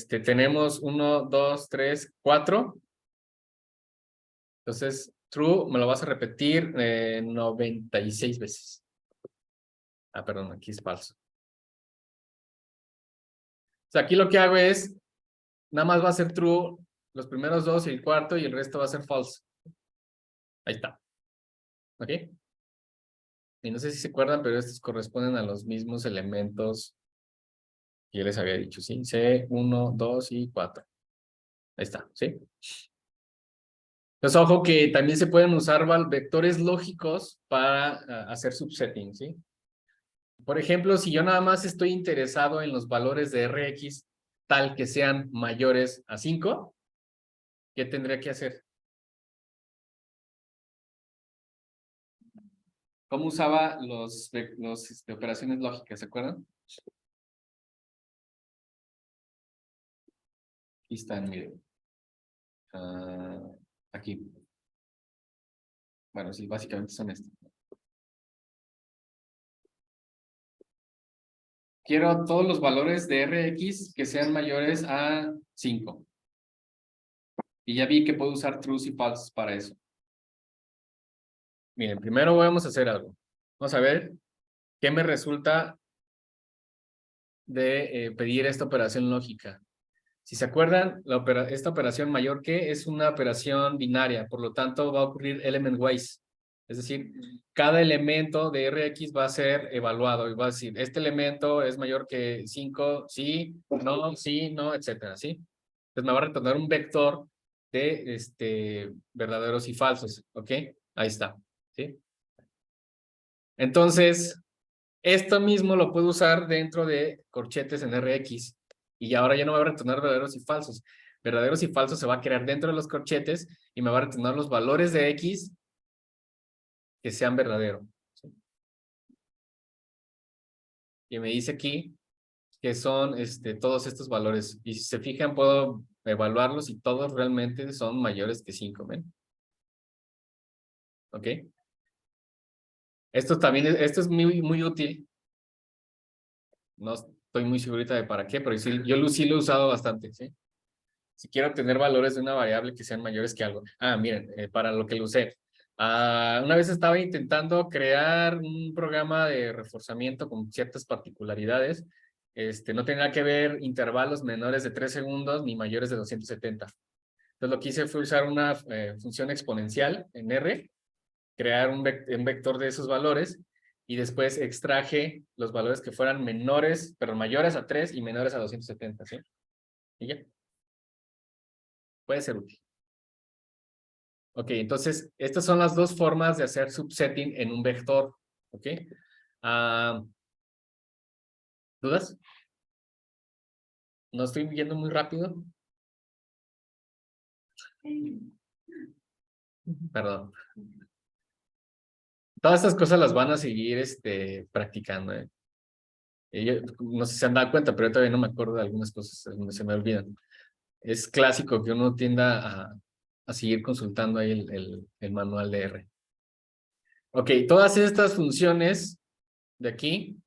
Tenemos 1, 2, 3, 4. Entonces, true me lo vas a repetir 96 veces. Perdón, aquí es falso. O sea, aquí lo que hago es, nada más va a ser true los primeros 2 y el cuarto y el resto va a ser falso. Ahí está. ¿Ok? Y no sé si se acuerdan, pero estos corresponden a los mismos elementos que yo les había dicho, ¿sí? C, 1, 2 y 4. Ahí está, ¿sí? Entonces, ojo que también se pueden usar vectores lógicos para hacer subsetting, ¿sí? Por ejemplo, si yo nada más estoy interesado en los valores de Rx tal que sean mayores a 5, ¿qué tendría que hacer? ¿Cómo usaba los operaciones lógicas? ¿Se acuerdan? Aquí están, miren. Aquí. Bueno, sí, básicamente son estos. Quiero todos los valores de Rx que sean mayores a 5. Y ya vi que puedo usar trues y falses para eso. Miren, primero vamos a hacer algo. Vamos a ver qué me resulta de pedir esta operación lógica. Si se acuerdan, esta operación mayor que es una operación binaria, por lo tanto va a ocurrir element-wise. Es decir, cada elemento de Rx va a ser evaluado y va a decir, este elemento es mayor que 5, sí, no, etcétera, ¿sí? Entonces me va a retornar un vector de verdaderos y falsos, ¿ok? Ahí está, ¿sí? Entonces, esto mismo lo puedo usar dentro de corchetes en Rx. Y ahora ya no me va a retornar verdaderos y falsos. Verdaderos y falsos se va a crear dentro de los corchetes y me va a retornar los valores de X que sean verdaderos. ¿Sí? Y me dice aquí que son todos estos valores. Y si se fijan, puedo evaluarlos y todos realmente son mayores que 5. ¿Ven? ¿Ok? Esto es muy, muy útil. No estoy muy segurita de para qué, pero sí, yo sí lo he usado bastante, ¿sí? Si quiero obtener valores de una variable que sean mayores que algo. Miren, para lo que lo usé. Una vez estaba intentando crear un programa de reforzamiento con ciertas particularidades. No tenía que ver intervalos menores de 3 segundos ni mayores de 270. Entonces lo que hice fue usar una función exponencial en R, crear un vector de esos valores y después extraje los valores que fueran menores, pero mayores a 3 y menores a 270, ¿sí? Y ya. Puede ser útil. Ok, entonces, estas son las dos formas de hacer subsetting en un vector. ¿Ok? ¿Dudas? ¿No estoy yendo muy rápido? Perdón. Todas estas cosas las van a seguir practicando. No sé si se han dado cuenta, pero yo todavía no me acuerdo de algunas cosas, se me olvidan. Es clásico que uno tienda a seguir consultando ahí el manual de R. Ok, todas estas funciones de aquí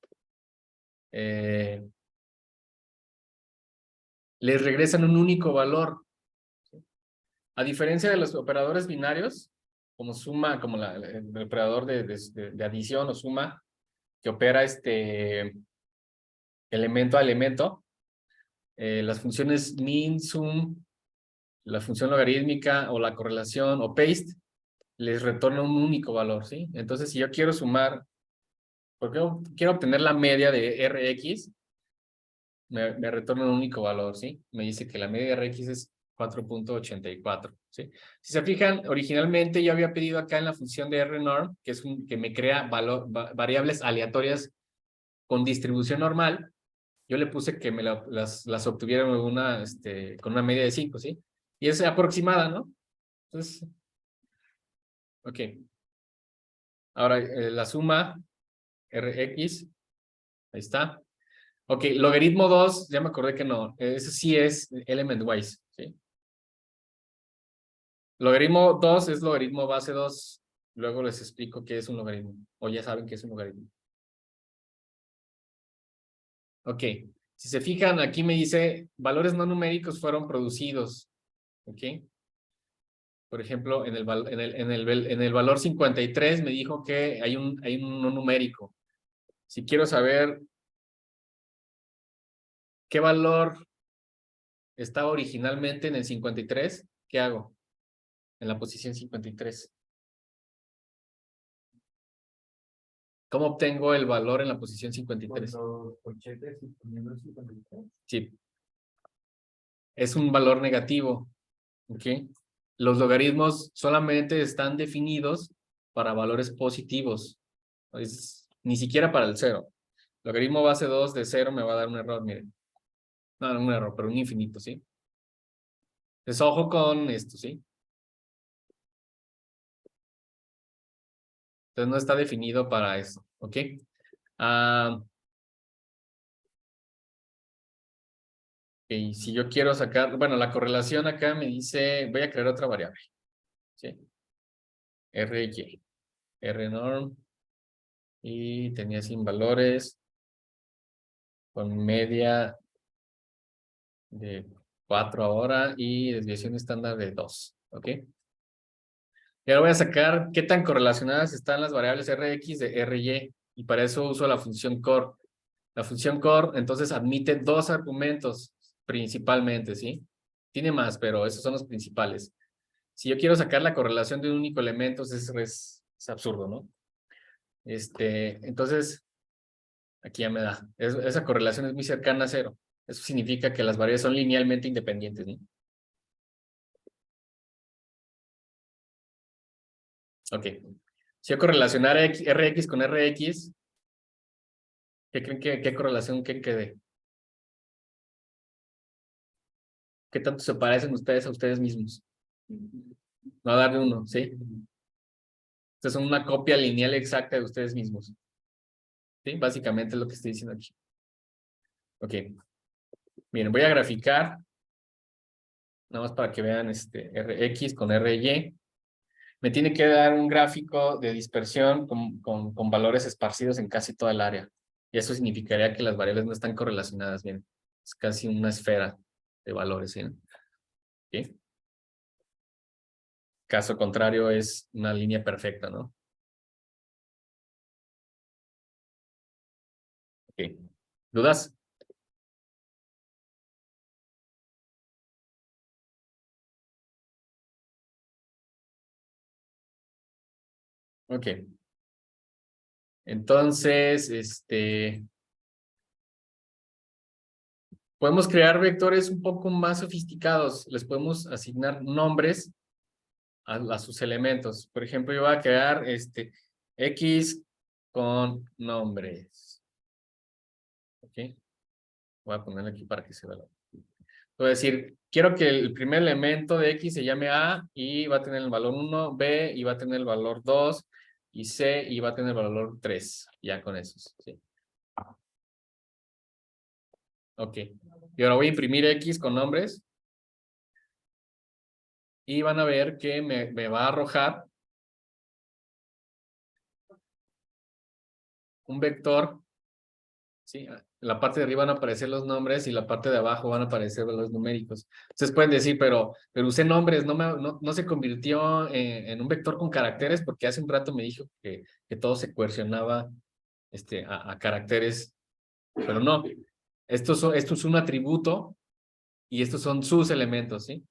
les regresan un único valor. A diferencia de los operadores binarios, como suma, como el operador de adición o suma, que opera elemento a elemento, las funciones min, sum, la función logarítmica o la correlación o paste, les retorna un único valor, ¿sí? Entonces, si yo quiero sumar, porque quiero obtener la media de Rx, me retorna un único valor, ¿sí? Me dice que la media de Rx es 4.84, ¿sí? Si se fijan, originalmente yo había pedido acá en la función de rnorm, que es que me crea variables aleatorias con distribución normal. Yo le puse que las obtuviera con una media de 5, ¿sí? Y es aproximada, ¿no? Entonces, ok. Ahora, la suma Rx, ahí está. Ok, logaritmo 2, ya me acordé que no. Ese sí es element-wise, ¿sí? Logaritmo 2 es logaritmo base 2. Luego les explico qué es un logaritmo. O ya saben qué es un logaritmo. Ok. Si se fijan, aquí me dice valores no numéricos fueron producidos. Ok. Por ejemplo, en el valor 53 me dijo que hay un no numérico. Si quiero saber qué valor estaba originalmente en el 53, ¿qué hago? En la posición 53. ¿Cómo obtengo el valor en la posición 53? Cuando corchetes y poniendo 53. Sí. Es un valor negativo. ¿Ok? Los logaritmos solamente están definidos para valores positivos. Ni siquiera para el 0. Logaritmo base 2 de 0 me va a dar un error, miren. No, un error, pero un infinito, ¿sí? Entonces, ojo con esto, ¿sí? Entonces, no está definido para eso, ¿ok? Y si yo quiero sacar, bueno, la correlación acá me dice, voy a crear otra variable, ¿sí? RY, Rnorm, y tenía sin valores, con media de 4 ahora y desviación estándar de 2, ¿ok? Y ahora voy a sacar qué tan correlacionadas están las variables Rx de Ry, y para eso uso la función core. La función core, entonces, admite dos argumentos principalmente, ¿sí? Tiene más, pero esos son los principales. Si yo quiero sacar la correlación de un único elemento, es absurdo, ¿no? Entonces, aquí ya me da. Esa correlación es muy cercana a 0. Eso significa que las variables son linealmente independientes, ¿no? Ok. Si yo correlacionara Rx con Rx, ¿qué creen qué correlación quede? ¿Qué tanto se parecen ustedes a ustedes mismos? Va a darle 1, ¿sí? Estas son una copia lineal exacta de ustedes mismos. ¿Sí? Básicamente es lo que estoy diciendo aquí. Ok. Miren, voy a graficar. Nada más para que vean Rx con Ry. Me tiene que dar un gráfico de dispersión con valores esparcidos en casi toda el área. Y eso significaría que las variables no están correlacionadas bien. Es casi una esfera de valores, ¿sí? ¿Sí? Caso contrario es una línea perfecta, ¿no? Ok. ¿Dudas? Ok. Entonces, podemos crear vectores un poco más sofisticados. Les podemos asignar nombres a sus elementos. Por ejemplo, yo voy a crear X con nombres. ¿Ok? Voy a ponerlo aquí para que se vea. Voy a decir, quiero que el primer elemento de X se llame A y va a tener el valor 1, B y va a tener el valor 2 y C y va a tener el valor 3. Ya con esos, ¿sí? Ok. Y ahora voy a imprimir X con nombres. Y van a ver que me va a arrojar un vector. ¿Sí? En la parte de arriba van a aparecer los nombres y la parte de abajo van a aparecer los numéricos. Ustedes pueden decir, pero usé nombres, no se convirtió en un vector con caracteres porque hace un rato me dijo que todo se coercionaba a caracteres, pero no. Esto es un atributo y estos son sus elementos, ¿sí?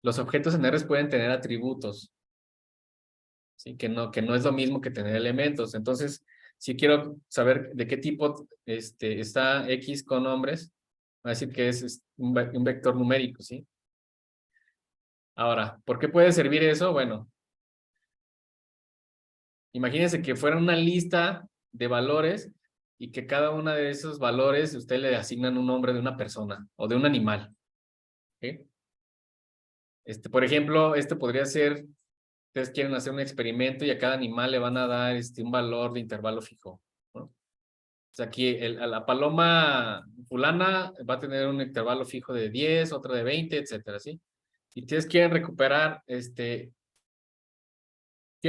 Los objetos en R pueden tener atributos, ¿sí? Que no es lo mismo que tener elementos. Entonces, si quiero saber de qué tipo está X con nombres, va a decir que es un vector numérico, ¿sí? Ahora, ¿por qué puede servir eso? Bueno, imagínense que fuera una lista de valores y que cada uno de esos valores usted le asignan un nombre de una persona o de un animal. ¿Ok? Por ejemplo, podría ser, ustedes quieren hacer un experimento y a cada animal le van a dar un valor de intervalo fijo, ¿no? O sea, aquí a la paloma fulana va a tener un intervalo fijo de 10, otro de 20, etcétera, ¿sí? Y ustedes quieren recuperar, ¿qué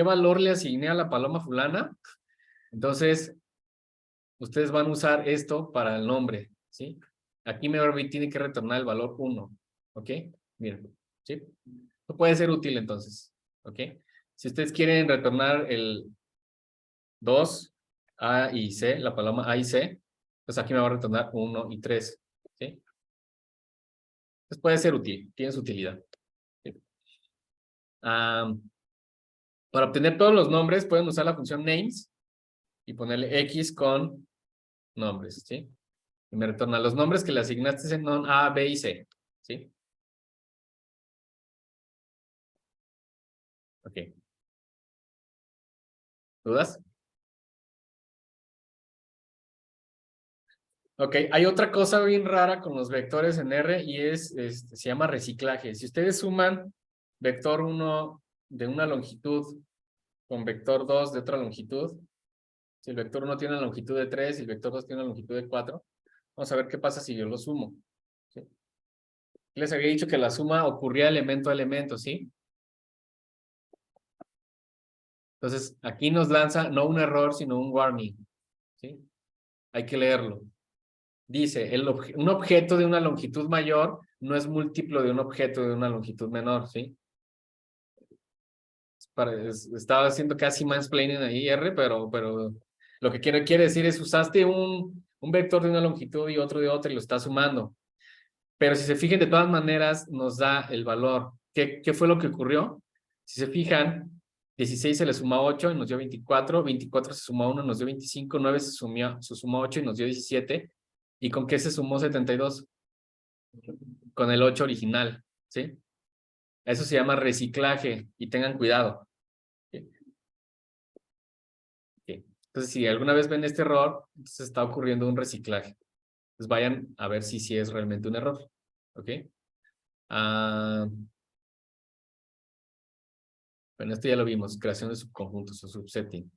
valor le asigné a la paloma fulana? Entonces, ustedes van a usar esto para el nombre, ¿sí? Aquí me tiene que retornar el valor 1, ¿ok? Miren, ¿sí? Esto puede ser útil entonces, ¿ok? Si ustedes quieren retornar el 2, A y C, la paloma A y C, pues aquí me va a retornar 1 y 3, ¿sí? Entonces puede ser útil, tiene su utilidad. ¿Sí? Para obtener todos los nombres, pueden usar la función names y ponerle X con nombres, ¿sí? Y me retorna los nombres que le asignaste en non A, B y C, ¿sí? Ok. ¿Dudas? Ok, hay otra cosa bien rara con los vectores en R y se llama reciclaje. Si ustedes suman vector 1 de una longitud con vector 2 de otra longitud, si el vector 1 tiene una longitud de 3 y el vector 2 tiene una longitud de 4, vamos a ver qué pasa si yo lo sumo. ¿Sí? Les había dicho que la suma ocurría elemento a elemento, ¿sí? Entonces, aquí nos lanza no un error, sino un warning. ¿Sí? Hay que leerlo. Dice, un objeto de una longitud mayor no es múltiplo de un objeto de una longitud menor, ¿sí? Estaba haciendo casi mansplaining ahí, R, pero lo que quiere decir es usaste un vector de una longitud y otro de otra y lo estás sumando. Pero si se fijan, de todas maneras nos da el valor. ¿Qué fue lo que ocurrió? Si se fijan, 16 se le suma 8 y nos dio 24, 24 se sumó 1 nos dio 25, 9 se sumó 8 y nos dio 17. ¿Y con qué se sumó 72? Con el 8 original, ¿sí? Eso se llama reciclaje y tengan cuidado. ¿Sí? ¿Sí? Entonces, si alguna vez ven este error, entonces está ocurriendo un reciclaje. Entonces vayan a ver si es realmente un error. ¿Ok? Bueno, esto ya lo vimos, creación de subconjuntos o subsetting.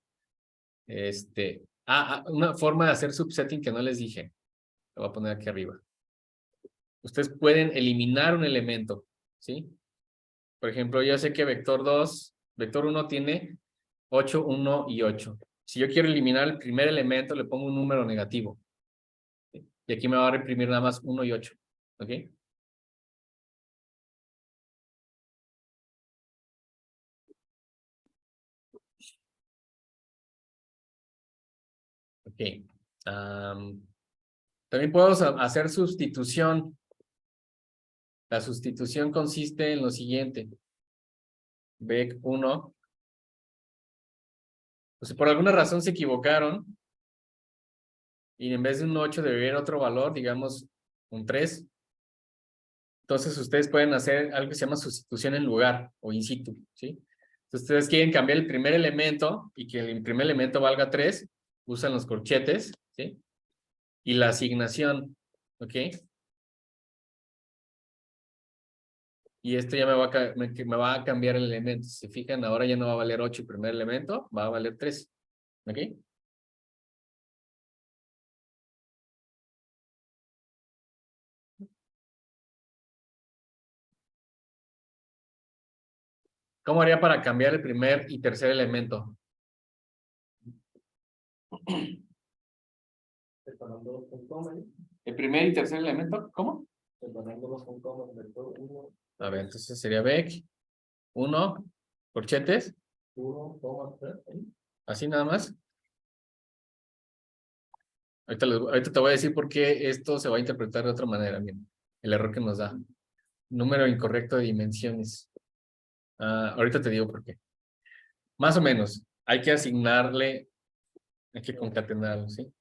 Una forma de hacer subsetting que no les dije. Lo voy a poner aquí arriba. Ustedes pueden eliminar un elemento, ¿sí? Por ejemplo, yo sé que vector 1 tiene 8, 1 y 8. Si yo quiero eliminar el primer elemento, le pongo un número negativo. ¿Sí? Y aquí me va a reprimir nada más 1 y 8. ¿Ok? Ok. También puedo hacer sustitución. La sustitución consiste en lo siguiente. Vec 1. Pues si por alguna razón se equivocaron y en vez de un 8 debería otro valor, digamos un 3. Entonces ustedes pueden hacer algo que se llama sustitución en lugar o in situ, ¿sí? Entonces ustedes quieren cambiar el primer elemento y que el primer elemento valga 3, usan los corchetes, ¿sí? Y la asignación, ¿ok? Y esto ya me va a cambiar el elemento. Si se fijan, ahora ya no va a valer 8 el primer elemento, va a valer 3, ¿ok? ¿Cómo haría para cambiar el primer y tercer elemento? Separándolos con coma, ¿El primer y tercer elemento? ¿Cómo? separándolos con coma, vector 1, A ver, entonces sería Beck. 1, corchetes, 1, coma, 3, así nada más. Ahorita te voy a decir por qué esto se va a interpretar de otra manera. Miren, el error que nos da. Número incorrecto de dimensiones. Ahorita te digo por qué. Más o menos, hay que asignarle, hay que concatenarlo, ¿sí?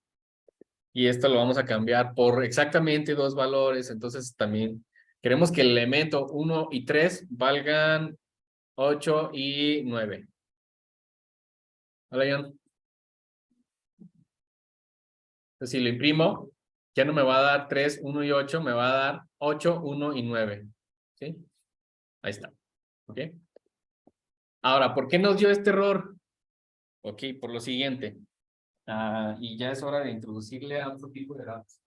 Y esto lo vamos a cambiar por exactamente 2 valores. Entonces también queremos que el elemento 1 y 3 valgan 8 y 9. Hola, John. Entonces, si lo imprimo, ya no me va a dar 3, 1 y 8, me va a dar 8, 1 y 9. ¿Sí? Ahí está. ¿Ok? Ahora, ¿por qué nos dio este error? Ok, por lo siguiente. Y ya es hora de introducirle a otro tipo de datos.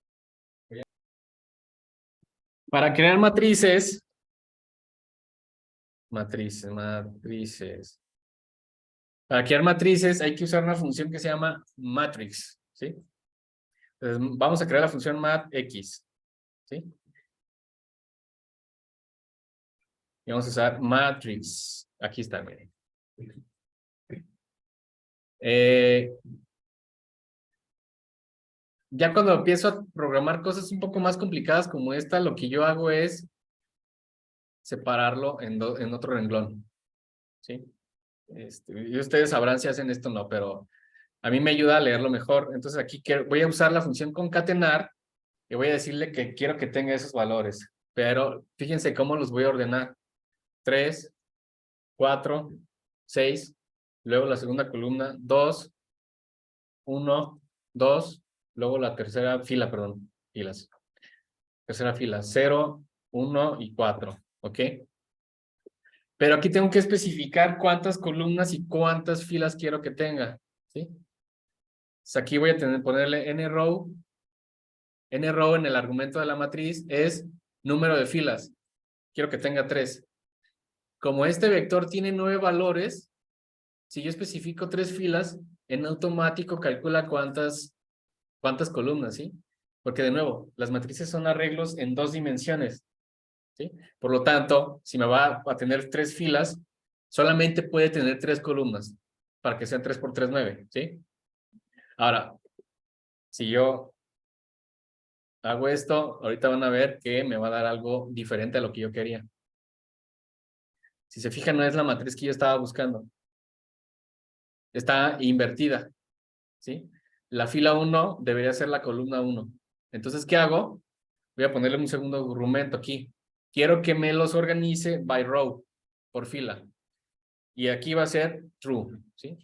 Para crear matrices. Matrices. Para crear matrices hay que usar una función que se llama matrix. ¿Sí? Entonces, vamos a crear la función matx. ¿Sí? Y vamos a usar matrix. Aquí está, miren. Ya cuando empiezo a programar cosas un poco más complicadas como esta, lo que yo hago es separarlo en otro renglón. ¿Sí? Y ustedes sabrán si hacen esto o no, pero a mí me ayuda a leerlo mejor. Entonces aquí voy a usar la función concatenar y voy a decirle que quiero que tenga esos valores. Pero fíjense cómo los voy a ordenar. 3, 4, 6, luego la segunda columna, 2, 1, 2, luego la tercera fila, perdón, filas. Tercera fila, 0, 1 y 4, ¿ok? Pero aquí tengo que especificar cuántas columnas y cuántas filas quiero que tenga, ¿sí? Entonces aquí voy a ponerle n-row. N-row en el argumento de la matriz es número de filas. Quiero que tenga 3. Como este vector tiene 9 valores, si yo especifico 3 filas, en automático calcula cuántas columnas, ¿sí? Porque de nuevo, las matrices son arreglos en 2 dimensiones, ¿sí? Por lo tanto, si me va a tener 3 filas, solamente puede tener 3 columnas, para que sean 3 por 3, 9, ¿sí? Ahora, si yo hago esto, ahorita van a ver que me va a dar algo diferente a lo que yo quería. Si se fijan, no es la matriz que yo estaba buscando. Está invertida, ¿sí? La fila 1 debería ser la columna 1. Entonces, ¿qué hago? Voy a ponerle un segundo argumento aquí. Quiero que me los organice by row, por fila. Y aquí va a ser true, ¿sí?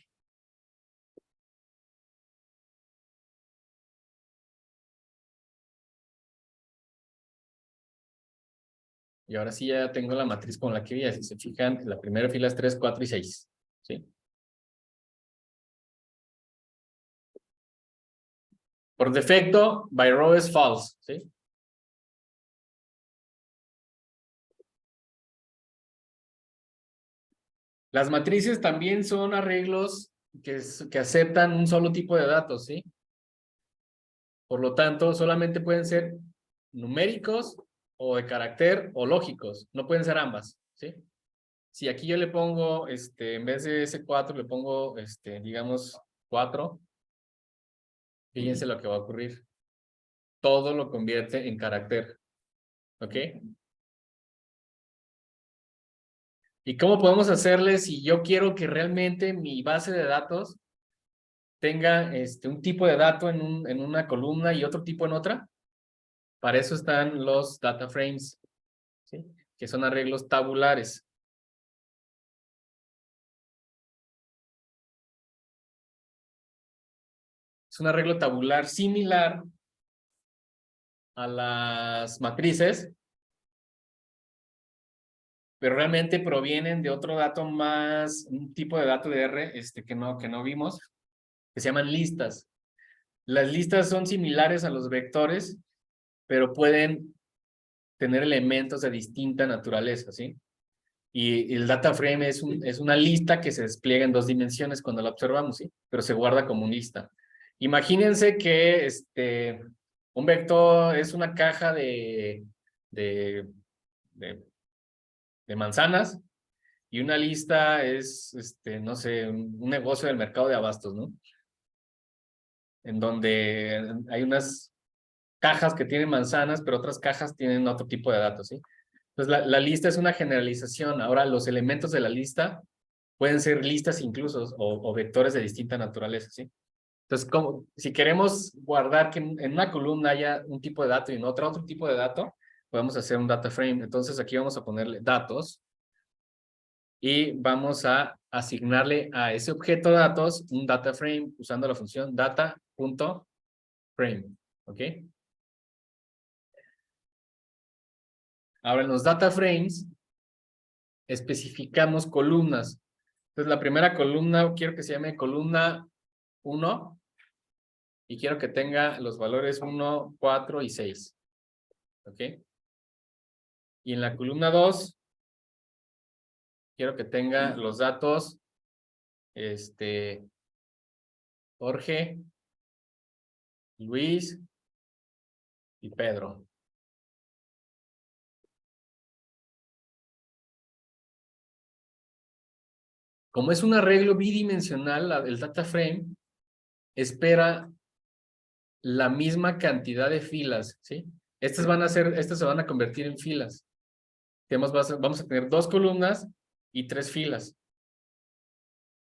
Y ahora sí ya tengo la matriz con la que quería. Si se fijan, la primera fila es 3, 4 y 6, ¿sí? Por defecto, by row es false, ¿sí? Las matrices también son arreglos que aceptan un solo tipo de datos, ¿sí? Por lo tanto, solamente pueden ser numéricos o de carácter o lógicos. No pueden ser ambas, ¿sí? Si aquí yo le pongo, en vez de ese 4, le pongo, digamos, 4, fíjense lo que va a ocurrir. Todo lo convierte en carácter, ¿ok? ¿Y cómo podemos hacerle si yo quiero que realmente mi base de datos tenga un tipo de dato en una columna y otro tipo en otra? Para eso están los data frames, ¿sí? Que son arreglos tabulares. Es un arreglo tabular similar a las matrices, pero realmente provienen de otro dato más, un tipo de dato de R que no vimos, que se llaman listas. Las listas son similares a los vectores, pero pueden tener elementos de distinta naturaleza, ¿sí? Y el data frame es una lista que se despliega en 2 dimensiones cuando la observamos, ¿sí? Pero se guarda como lista. Imagínense que un vector es una caja de manzanas y una lista es, no sé, un negocio del mercado de abastos, ¿no? En donde hay unas cajas que tienen manzanas, pero otras cajas tienen otro tipo de datos, ¿sí? Entonces, la lista es una generalización. Ahora, los elementos de la lista pueden ser listas incluso o vectores de distinta naturaleza, ¿sí? Entonces, si queremos guardar que en una columna haya un tipo de dato y en otra otro tipo de dato, podemos hacer un data frame. Entonces, aquí vamos a ponerle datos y vamos a asignarle a ese objeto datos un data frame usando la función data.frame, ¿ok? Ahora, en los data frames especificamos columnas. Entonces, la primera columna quiero que se llame columna 1 y quiero que tenga los valores 1, 4 y 6. ¿Ok? Y en la columna 2 quiero que tenga los datos Jorge, Luis y Pedro. Como es un arreglo bidimensional, el data frame espera la misma cantidad de filas, ¿sí? Estas se van a convertir en filas. Vamos a tener 2 columnas y 3 filas.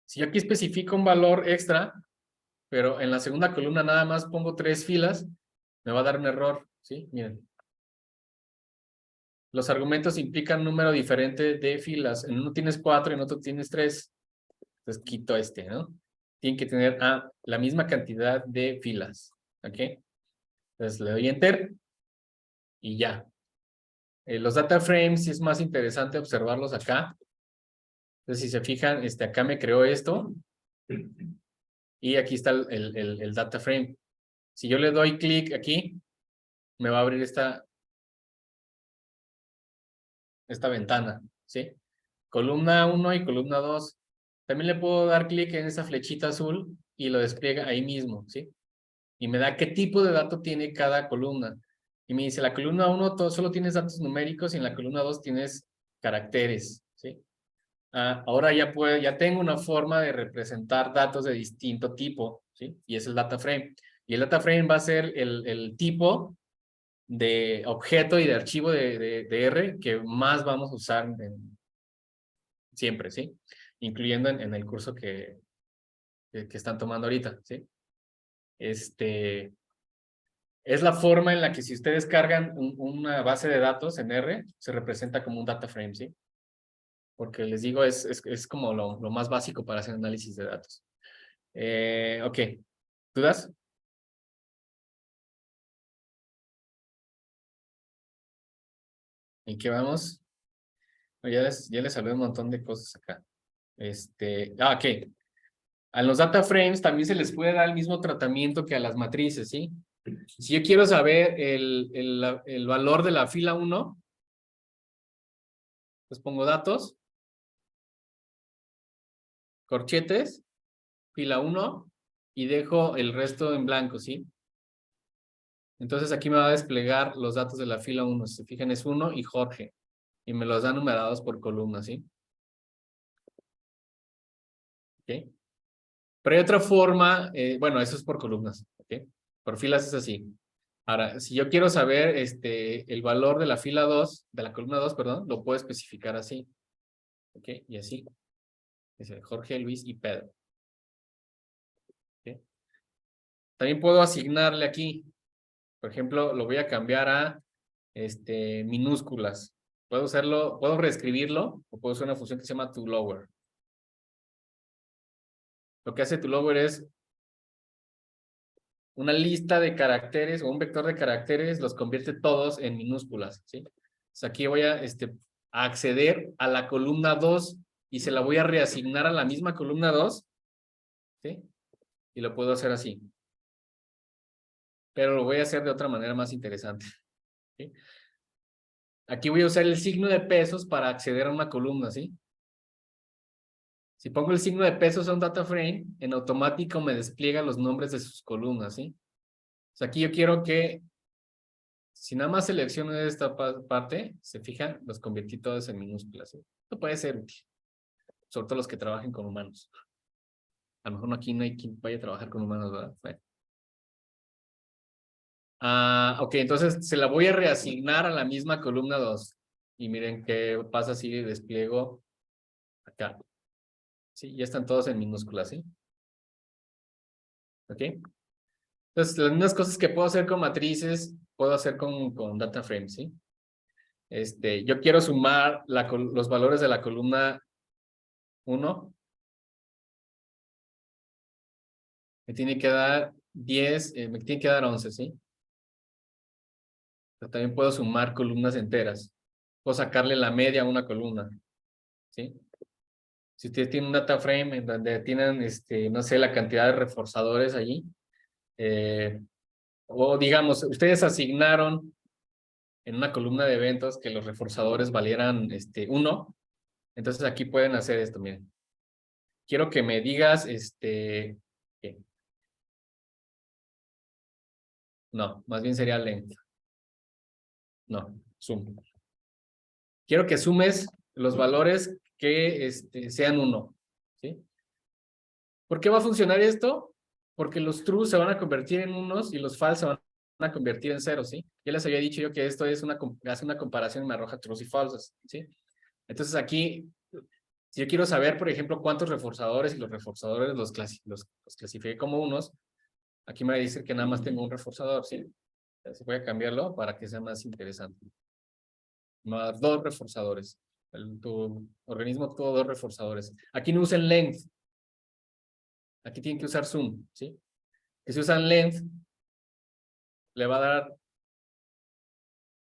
Si yo aquí especifico un valor extra, pero en la segunda columna nada más pongo 3 filas, me va a dar un error, ¿sí? Miren. Los argumentos implican un número diferente de filas. En uno tienes 4 y en otro tienes 3. Entonces quito ¿no? Tienen que tener la misma cantidad de filas. ¿Ok? Entonces le doy Enter y ya. Los data frames sí es más interesante observarlos acá. Entonces, si se fijan, acá me creó esto. Y aquí está el data frame. Si yo le doy clic aquí, me va a abrir esta ventana, ¿sí? Columna 1 y columna 2. También le puedo dar clic en esa flechita azul y lo despliega ahí mismo, ¿sí? Y me da qué tipo de dato tiene cada columna. Y me dice, la columna 1 solo tienes datos numéricos y en la columna 2 tienes caracteres, ¿sí? Ahora ya tengo una forma de representar datos de distinto tipo, ¿sí? Y es el data frame. Y el data frame va a ser el tipo de objeto y de archivo de R que más vamos a usar siempre, ¿sí? Incluyendo en el curso que están tomando ahorita, ¿sí? Es la forma en la que si ustedes cargan una base de datos en R, se representa como un data frame, ¿sí? Porque les digo, es como lo más básico para hacer análisis de datos. Ok, ¿dudas? ¿En qué vamos? Ya les hablé un montón de cosas acá. Ok. A los data frames también se les puede dar el mismo tratamiento que a las matrices, ¿sí? Si yo quiero saber el valor de la fila 1, pues pongo datos, corchetes, fila 1, y dejo el resto en blanco, ¿sí? Entonces aquí me va a desplegar los datos de la fila 1. Si se fijan, es 1 y Jorge. Y me los da numerados por columna, ¿sí? ¿Ok? Pero hay otra forma, bueno, eso es por columnas, ¿ok? Por filas es así. Ahora, si yo quiero saber el valor de la fila 2, de la columna 2, perdón, lo puedo especificar así. ¿Ok? Y así. Dice Jorge, Luis y Pedro. ¿Ok? También puedo asignarle aquí. Por ejemplo, lo voy a cambiar a minúsculas. Puedo reescribirlo o puedo usar una función que se llama toLower. Lo que hace toLower es una lista de caracteres o un vector de caracteres, los convierte todos en minúsculas, ¿sí? Entonces aquí voy a acceder a la columna 2 y se la voy a reasignar a la misma columna 2, ¿sí? Y lo puedo hacer así. Pero lo voy a hacer de otra manera más interesante, ¿sí? Aquí voy a usar el signo de pesos para acceder a una columna, ¿sí? Si pongo el signo de pesos a un data frame, en automático me despliega los nombres de sus columnas, ¿sí? O sea, aquí yo quiero que, si nada más selecciono esta parte, se fijan, los convertí todos en minúsculas, ¿sí? Esto puede ser útil, sobre todo los que trabajen con humanos. A lo mejor aquí no hay quien vaya a trabajar con humanos, ¿verdad? Bueno. Ok, entonces se la voy a reasignar a la misma columna 2. Y miren qué pasa si despliego acá. Sí, ya están todos en minúsculas, ¿sí? ¿Ok? Entonces, las mismas cosas que puedo hacer con matrices, puedo hacer con data frames, ¿sí? Yo quiero sumar los valores de la columna 1. Me tiene que dar 10, me tiene que dar 11, ¿sí? Pero también puedo sumar columnas enteras. Puedo sacarle la media a una columna, ¿sí? Si ustedes tienen un data frame en donde tienen, no sé, la cantidad de reforzadores allí, o digamos, ustedes asignaron en una columna de eventos que los reforzadores valieran 1, entonces aquí pueden hacer esto, miren. Quiero que me digas, ¿qué? No, más bien sería length. No, sum. Quiero que sumes los valores que sean 1, ¿sí? ¿Por qué va a funcionar esto? Porque los true se van a convertir en unos y los false se van a convertir en ceros, ¿sí? Ya les había dicho yo que esto es hace una comparación y me arroja trues y falses, ¿sí? Entonces aquí, si yo quiero saber, por ejemplo, cuántos reforzadores y los reforzadores los clasifiqué como unos, aquí me va a decir que nada más tengo un reforzador, ¿sí? Entonces voy a cambiarlo para que sea más interesante. Más 2 reforzadores. Tu organismo tuvo 2 reforzadores. Aquí no usen length, Aquí tienen que usar zoom, ¿sí? Que si usan length, le va a dar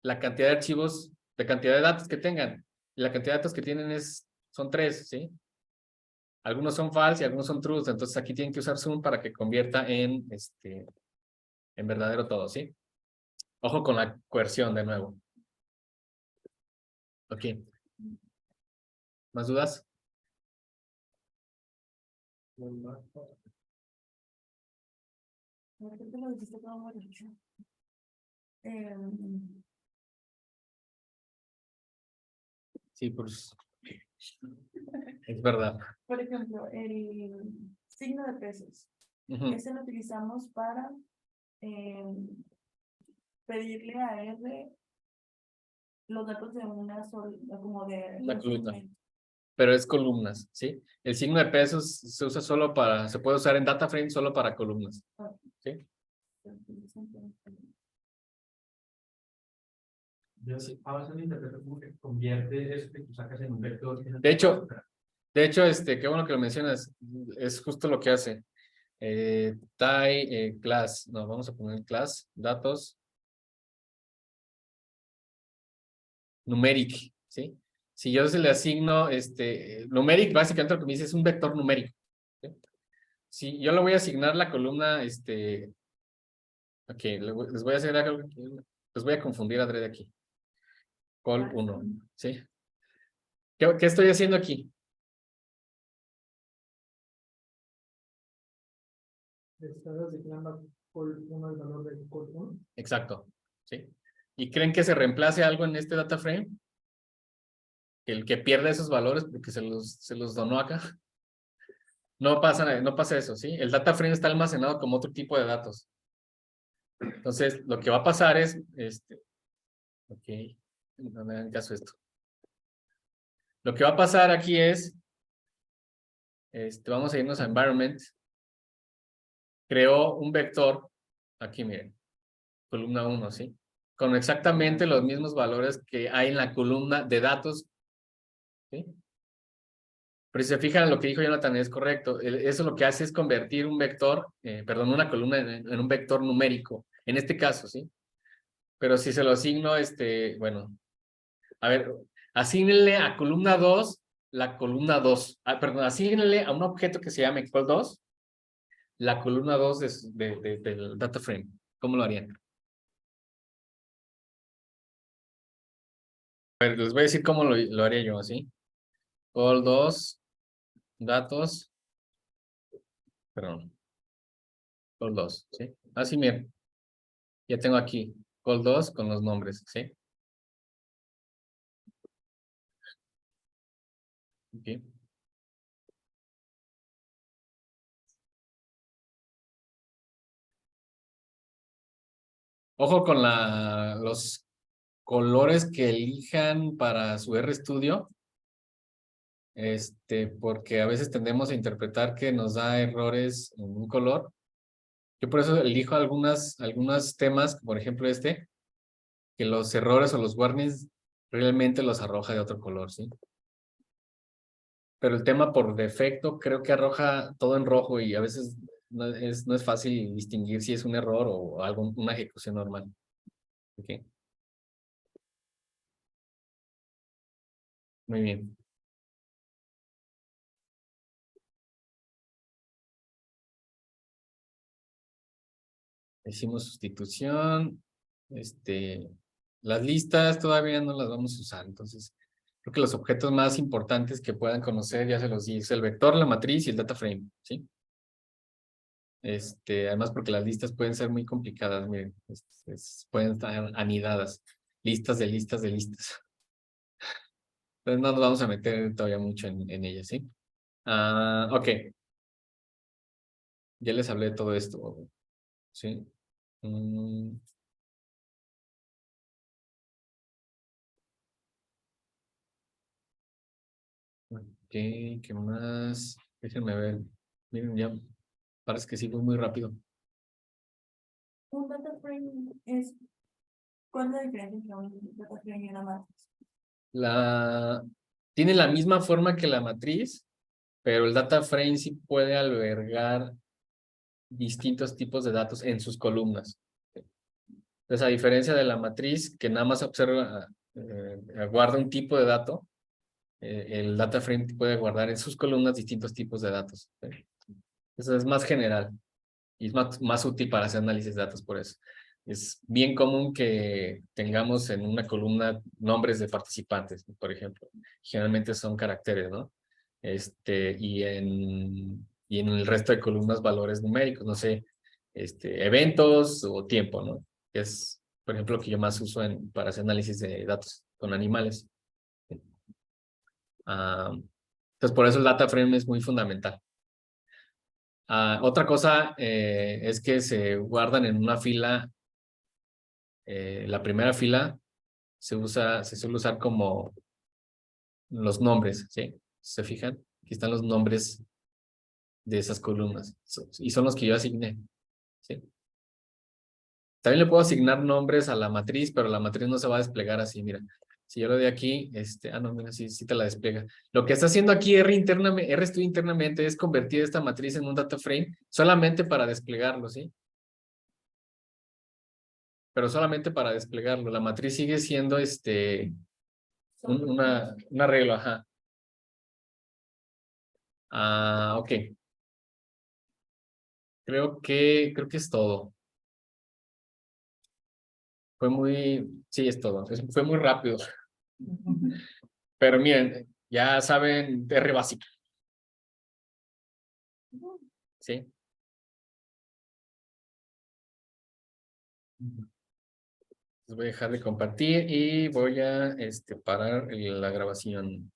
la cantidad de archivos, de cantidad de datos que tengan. Y la cantidad de datos que tienen son 3, ¿sí? Algunos son false y algunos son true, entonces aquí tienen que usar zoom para que convierta en verdadero todo, ¿sí? Ojo con la coerción de nuevo. Ok. ¿Más dudas? ¿Por qué te lo dijiste todo borracho? Sí, pues es verdad. Por ejemplo, el signo de pesos. Ujú. Ese lo utilizamos para pedirle a R los datos de una sola, como de Una un columna. segmento. Pero es columnas, ¿sí? El signo de pesos se usa solo para, se puede usar en data frame solo para columnas, ¿sí? Ahora se interpreta como que convierte eso que tú sacas en un vector. De hecho, qué bueno que lo mencionas, es justo lo que hace. Class, no, vamos a poner class, datos, numeric, ¿sí? Si yo se le asigno, numeric, básicamente lo que me dice es un vector numérico, ¿sí? Si yo le voy a asignar la columna, ok, les voy a hacer algo, les voy a confundir adrede aquí. Col 1, ¿sí? ¿Qué estoy haciendo aquí? Estás asignando col 1 el valor del col 1. Exacto, ¿sí? ¿Y creen que se reemplace algo en este data frame? El que pierde esos valores porque se los donó acá. No pasa eso, ¿sí? El data frame está almacenado como otro tipo de datos. Entonces, lo que va a pasar es, ok, no me hagan caso a esto. Lo que va a pasar aquí es, vamos a irnos a environment. Creó un vector, aquí miren, columna 1, ¿sí? Con exactamente los mismos valores que hay en la columna de datos, ¿sí? Pero si se fijan, lo que dijo Jonathan es correcto. Eso lo que hace es convertir un vector, perdón, una columna en un vector numérico, en este caso, ¿sí? Pero si se lo asigno, bueno, a ver, asígnenle a columna 2 la columna 2. Perdón, asígnenle a un objeto que se llame col2 la columna 2 del data frame. ¿Cómo lo harían? A ver, les voy a decir cómo lo haría yo, ¿sí? Col2, datos, perdón, col2, ¿sí? Así, miren, ya tengo aquí col2 con los nombres, ¿sí? Ok. Ojo con los colores que elijan para su RStudio, porque a veces tendemos a interpretar que nos da errores en un color. Yo por eso elijo algunos temas, por ejemplo que los errores o los warnings realmente los arroja de otro color, ¿sí? Pero el tema por defecto creo que arroja todo en rojo y a veces no es fácil distinguir si es un error o una ejecución normal. ¿Ok? Muy bien. Hicimos sustitución. Las listas todavía no las vamos a usar, entonces creo que los objetos más importantes que puedan conocer, ya se los di, es el vector, la matriz y el data frame, ¿sí? Además porque las listas pueden ser muy complicadas, miren, pueden estar anidadas, listas de listas de listas. Entonces no nos vamos a meter todavía mucho en ellas, ¿sí? Ok. Ya les hablé de todo esto, ¿sí? Ok, ¿qué más? Déjenme ver. Miren, ya parece que sí fue muy rápido. Un data frame es, ¿cuál es la diferencia entre un data frame y una matriz? Tiene la misma forma que la matriz, pero el data frame sí puede albergar distintos tipos de datos en sus columnas. Entonces, a diferencia de la matriz, que nada más observa, guarda un tipo de dato, el data frame puede guardar en sus columnas distintos tipos de datos. Eso es más general y es más útil para hacer análisis de datos por eso. Es bien común que tengamos en una columna nombres de participantes, por ejemplo. Generalmente son caracteres, ¿no? Y en el resto de columnas valores numéricos, no sé, eventos o tiempo, ¿no? Es, por ejemplo, lo que yo más uso para hacer análisis de datos con animales. Entonces, por eso el data frame es muy fundamental. Otra cosa es que se guardan en una fila. La primera fila se suele usar como los nombres, ¿sí? ¿Se fijan? Aquí están los nombres de esas columnas y son los que yo asigné, ¿sí? También le puedo asignar nombres a la matriz, pero la matriz no se va a desplegar así, mira. Si yo lo doy aquí, no, mira, sí te la despliega. Lo que está haciendo aquí RStudio internamente es convertir esta matriz en un data frame solamente para desplegarlo, ¿sí? Pero solamente para desplegarlo. La matriz sigue siendo un arreglo, ajá. Ok. Creo que es todo. Sí, es todo. Fue muy rápido. Pero miren, ya saben R básica. ¿Sí? Les voy a dejar de compartir y voy a parar la grabación.